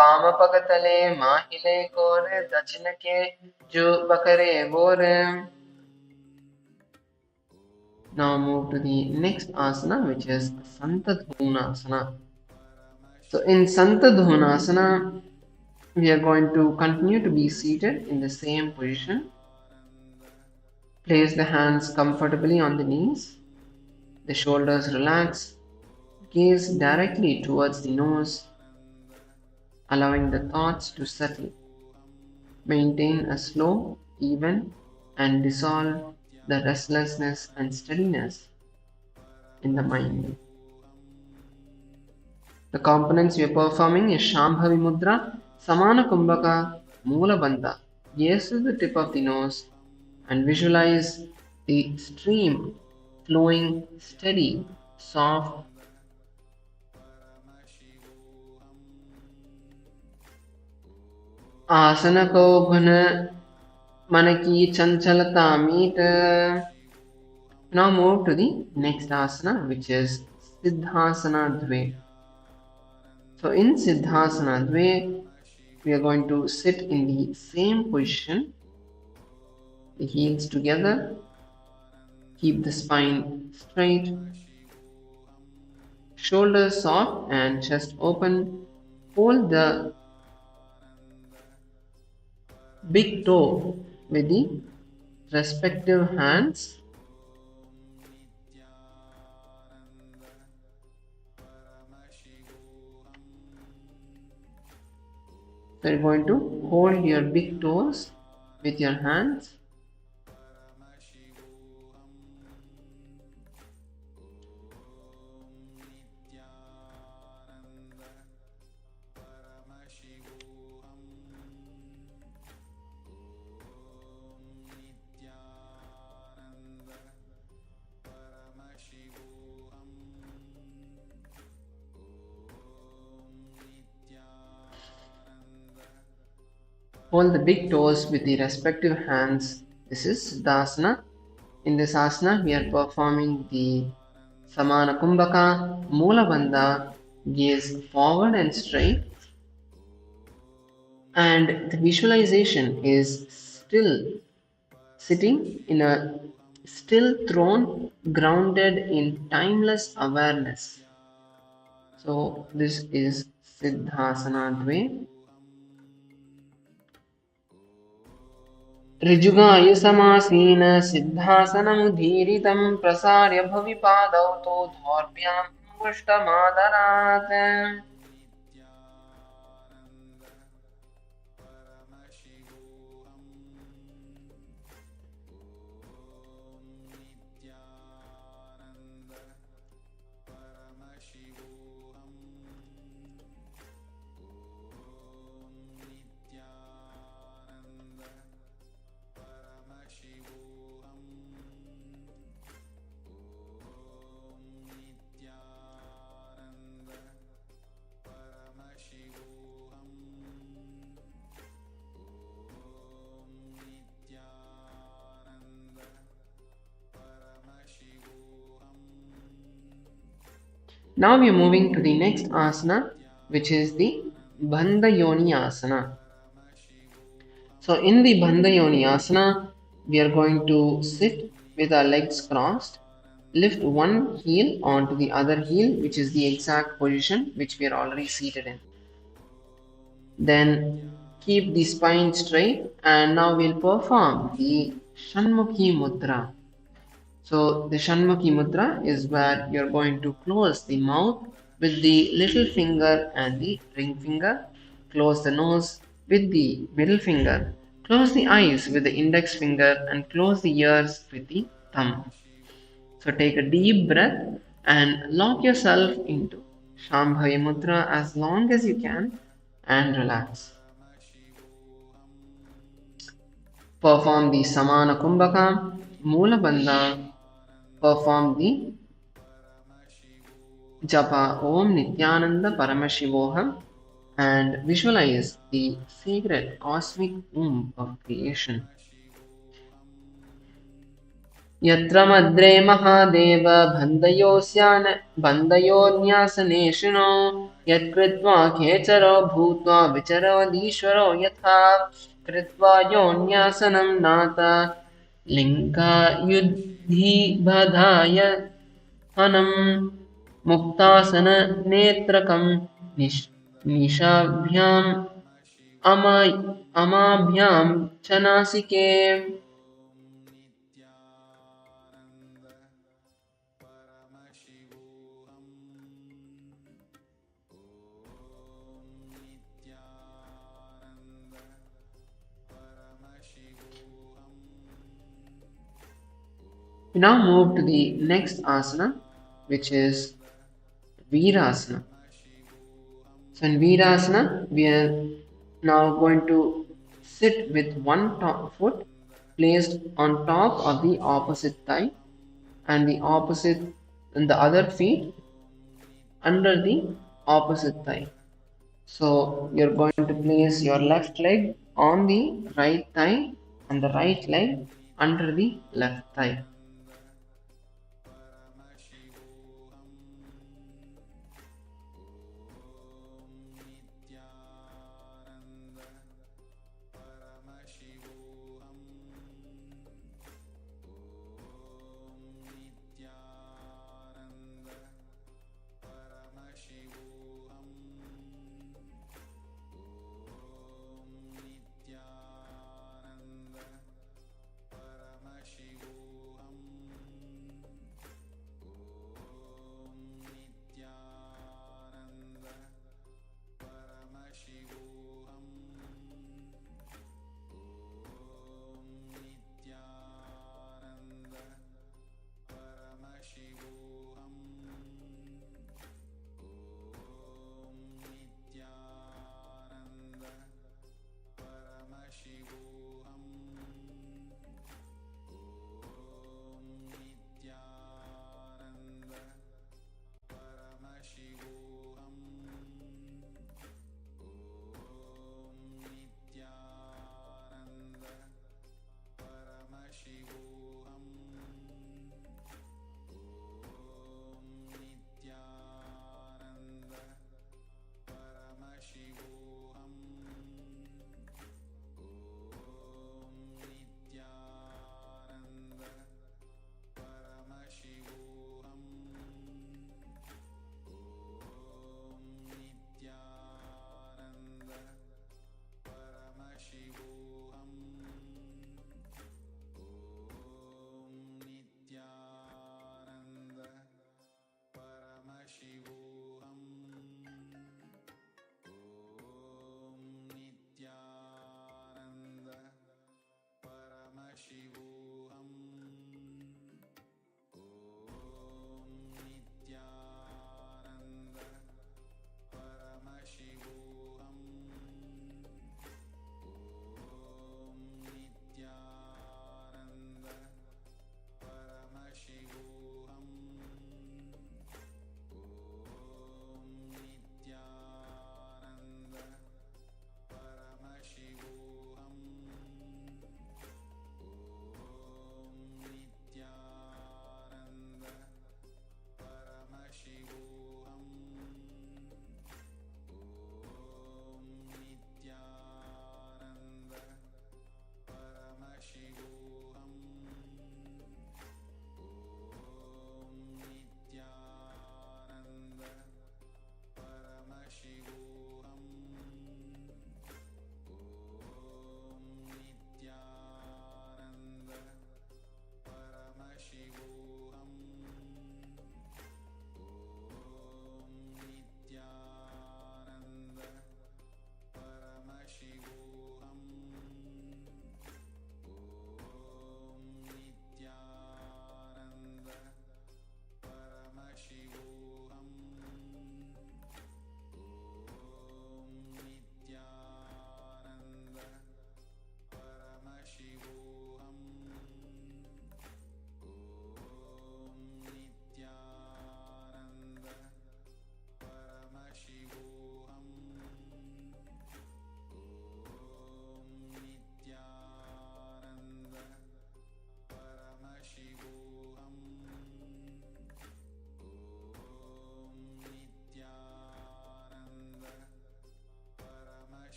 [SPEAKER 1] पामपगतले माहिले कोरे दक्षिणके जो bakare bore. Now move to the next asana, which is Santadhunasana. So in Santadhunasana, we are going to continue to be seated in the same position. Place the hands comfortably on the knees. The shoulders relax. Gaze directly towards the nose, allowing the thoughts to settle. Maintain a slow, even, and dissolve the restlessness and steadiness in the mind. The components we are performing is Shambhavi Mudra, Samana Kumbhaka, Moola Bandha. Gaze to the tip of the nose and visualize the stream flowing steady, soft. आसन को घन मन की चंचलता meet. Now move to the next asana, which is Siddhasana Dve. So in Siddhasana Dve, we are going to sit in the same position, the heels together, keep the spine straight, shoulders soft and chest open. Hold the big toe with the respective hands. So you're going to hold your big toes with your hands. Hold the big toes with the respective hands. This is Siddhasana. In this asana, we are performing the Samana Kumbhaka, Moola Bandha, gaze forward and straight. And the visualization is still sitting in a still throne grounded in timeless awareness. So this is Siddhasana Dve. ऋजुगायुसमासीन सिद्धासनमुदीरितं प्रसार्य भविपादौ तो धौर्भ्याम् अंगुष्ठमादरात्. Now we are moving to the next asana, which is the Bandha Yoni asana. So in the Bandha Yoni asana, we are going to sit with our legs crossed, lift one heel onto the other heel, which is the exact position which we are already seated in. Then keep the spine straight, and now we'll perform the Shanmukhi Mudra. So the Shanmukhi Mudra is where you're going to close the mouth with the little finger and the ring finger, close the nose with the middle finger, close the eyes with the index finger, and close the ears with the thumb. So take a deep breath and lock yourself into Shambhavi Mudra as long as you can and relax. Perform the Samana Kumbhaka, Moola Bandha. Perform the Japa Om Nithyananda Paramashivoham and visualize the sacred cosmic womb of creation. यत्र मद्रे महादेव बन्धयोऽन्यासनेषिणो यत्कृत्वा खेचरो भूत्वा विचरवदीश्वरो यथा कृत्वा योऽन्यासनं नाथ लिङ्गायुधिबधाय हनं मुक्तासननेत्रकं निशाभ्याम् अमाभ्यां च नासिके We now move to the next asana, which is Virasana. So in Virasana, we are now going to sit with one top foot placed on top of the opposite thigh and the other feet under the opposite thigh. So you're going to place your left leg on the right thigh and the right leg under the left thigh.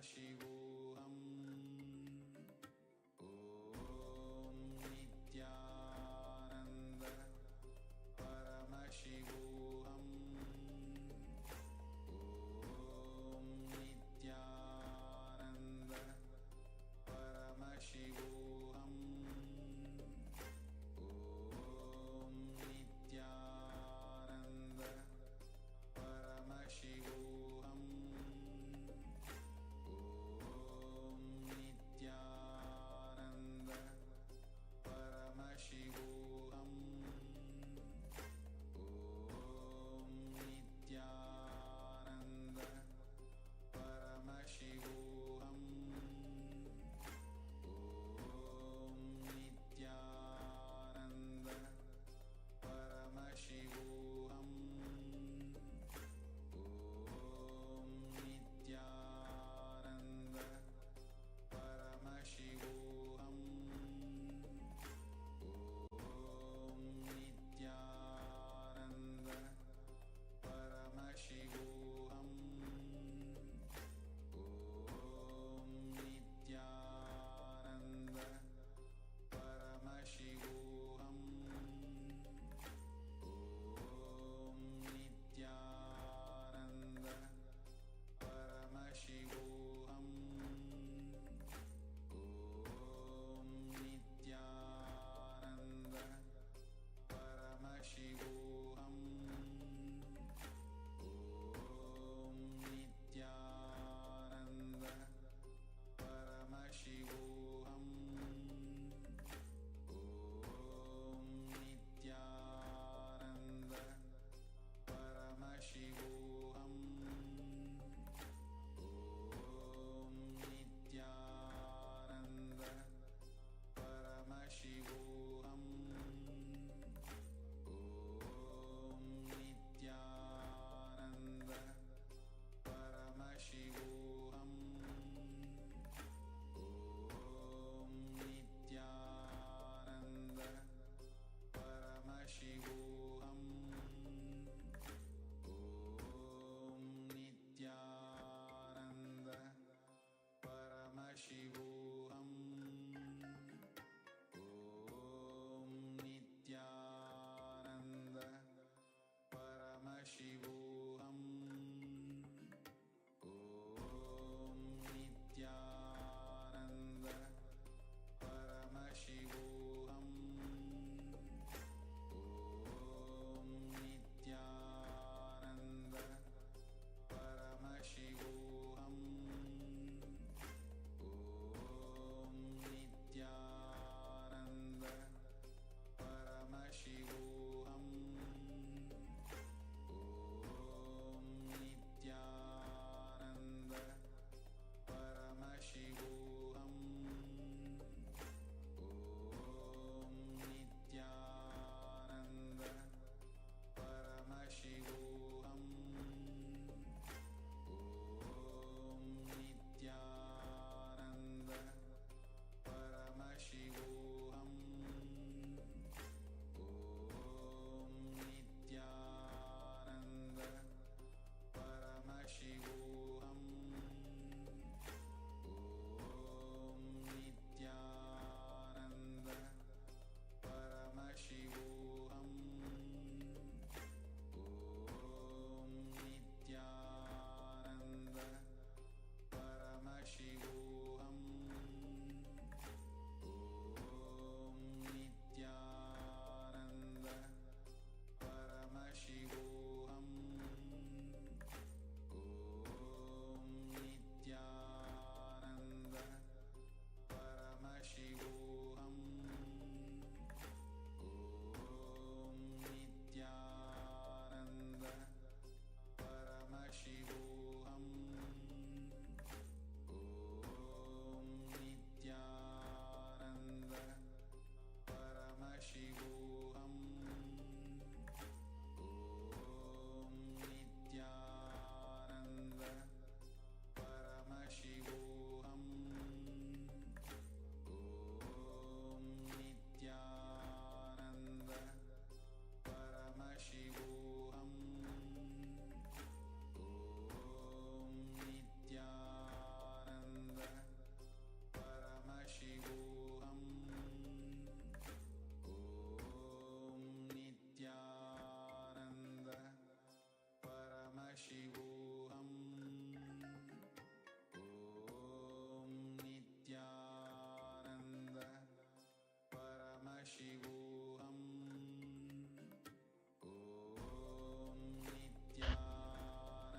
[SPEAKER 3] Paramashivoham. Om Nithyananda Paramashivoham. Om Nithyananda Paramashivoham. Om Nithyananda Paramashivoham. Om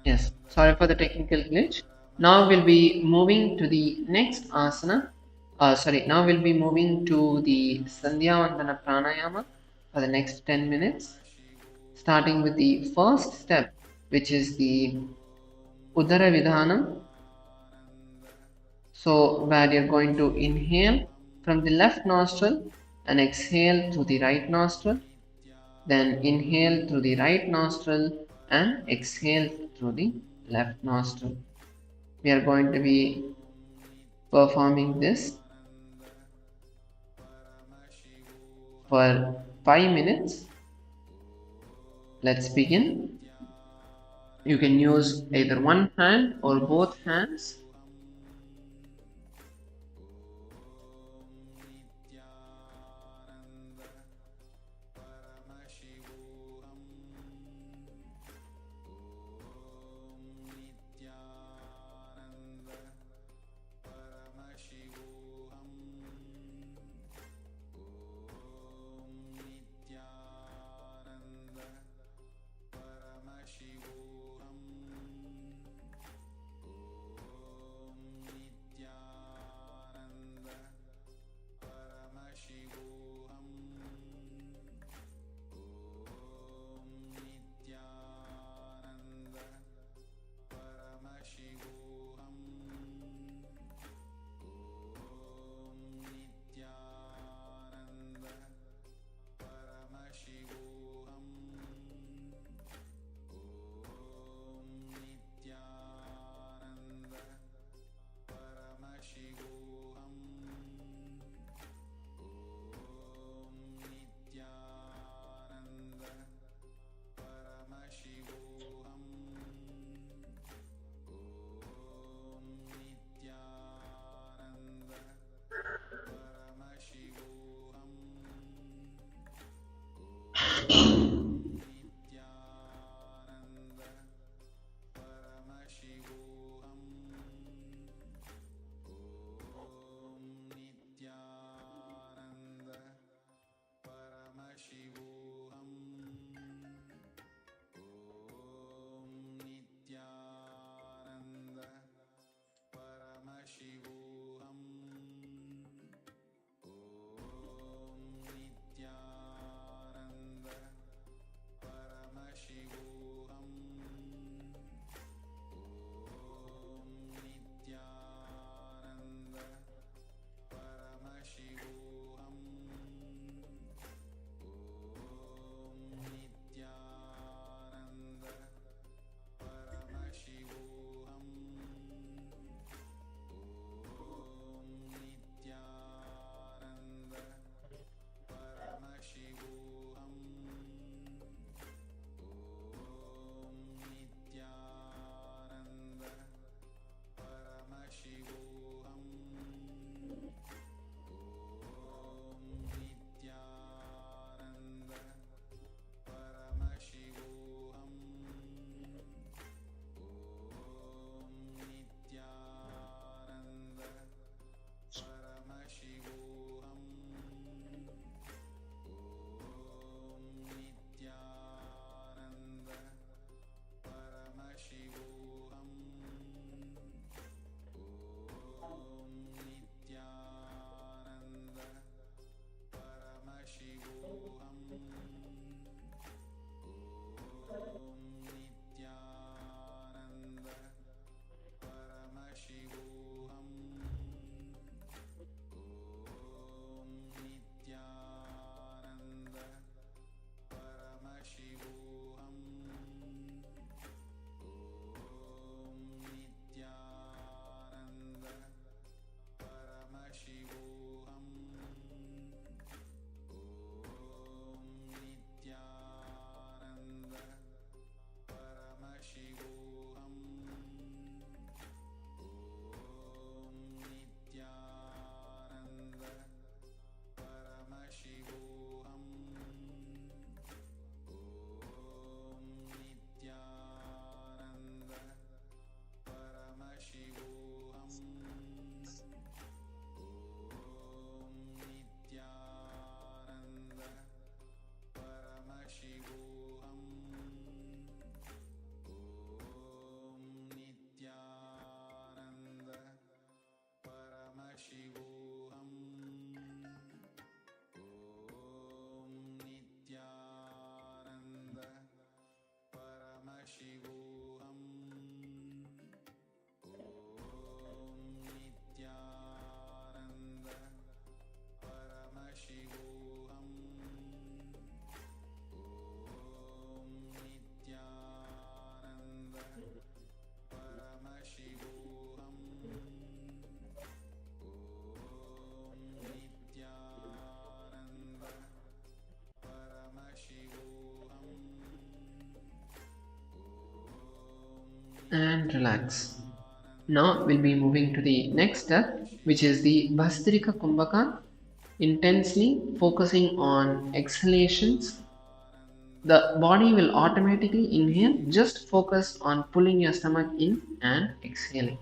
[SPEAKER 1] Yes, sorry for the technical glitch. Now we'll be moving to the next asana. Now we'll be moving to the Sandhya Vandana Pranayama for the next 10 minutes, starting with the first step, which is the Udara Vidhanam. So, where you're going to inhale from the left nostril and exhale through the right nostril, then inhale through the right nostril and exhale through the left nostril. We are going to be performing this for 5 minutes. Let's begin. You can use either one hand or both hands. and relax. Now we'll be moving to the next step, which is the Bhastrika Kumbhaka, intensely focusing on exhalations. The body will automatically inhale, just focus on pulling your stomach in and exhaling.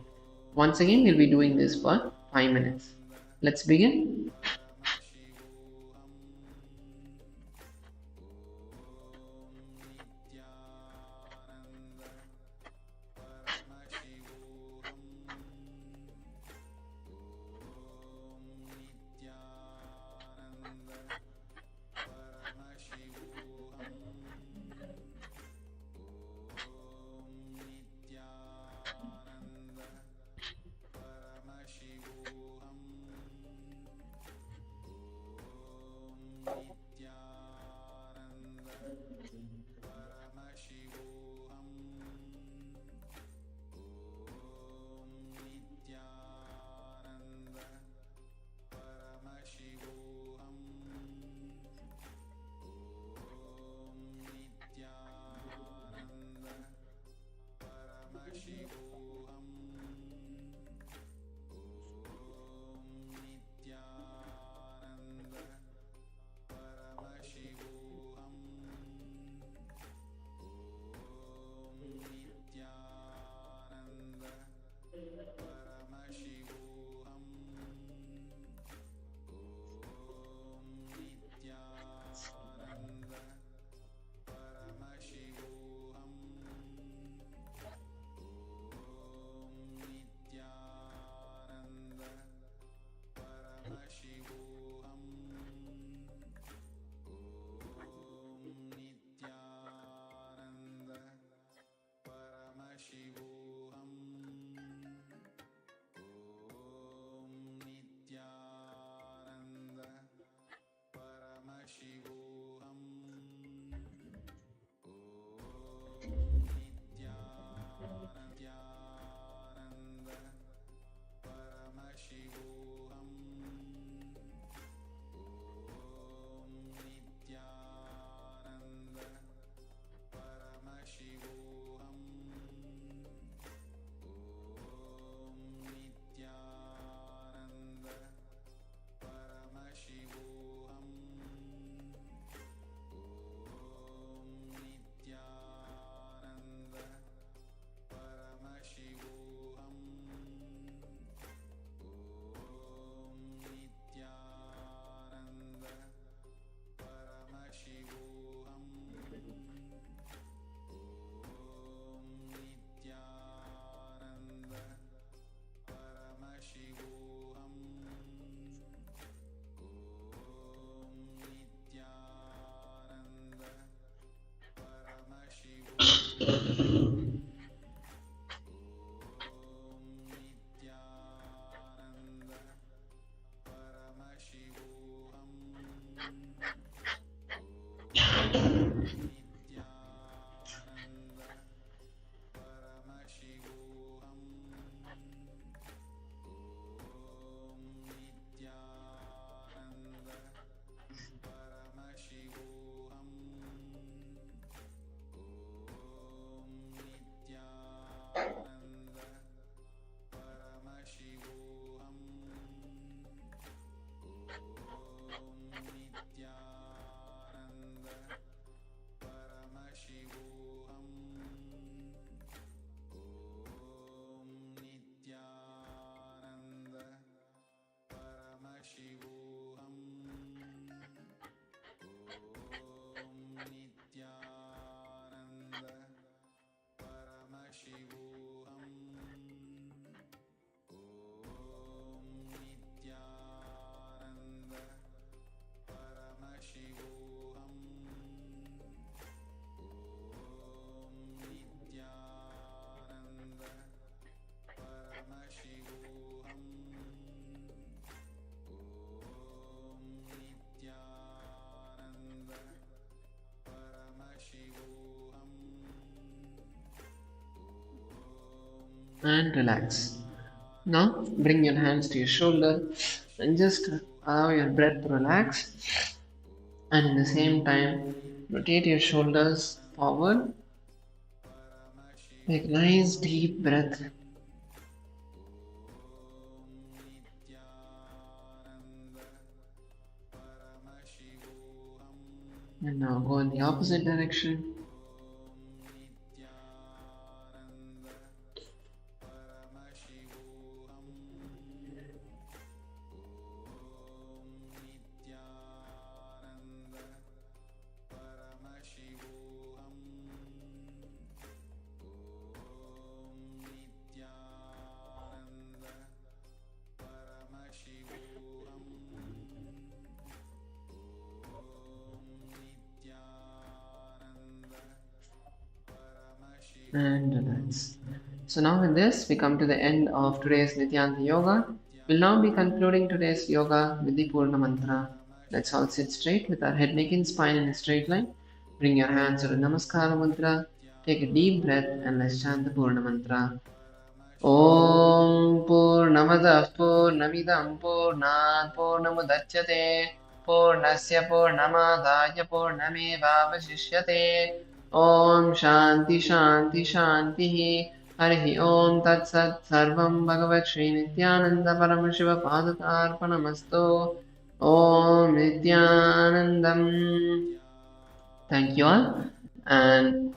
[SPEAKER 1] Once again, we'll be doing this for 5 minutes. Let's begin. And relax. Now bring your hands to your shoulder and just allow your breath to relax, and in the same time rotate your shoulders forward Take a nice deep breath. And now go in the opposite direction. And relax. So now with this, we come to the end of today's Nithyananda Yoga. We'll now be concluding today's yoga with the Purna Mantra. Let's all sit straight with our head, neck, and spine in a straight line. Bring your hands to the Namaskara Mudra. Take a deep breath and let's chant the Purna Mantra. ॐ पूर्णमदः पूर्णमिदं पूर्णात् पूर्णमुदच्यते पूर्णस्य पूर्णमादाय पूर्णमेवावशिष्यते ॐ शान्ति शान्ति शान्तिः हरिः ॐ तत्सत् सर्वं भगवत् श्रीनित्यानन्द परमशिवपादतार्पणमस्तु ॐ नित्यानन्दम्. Thank you all and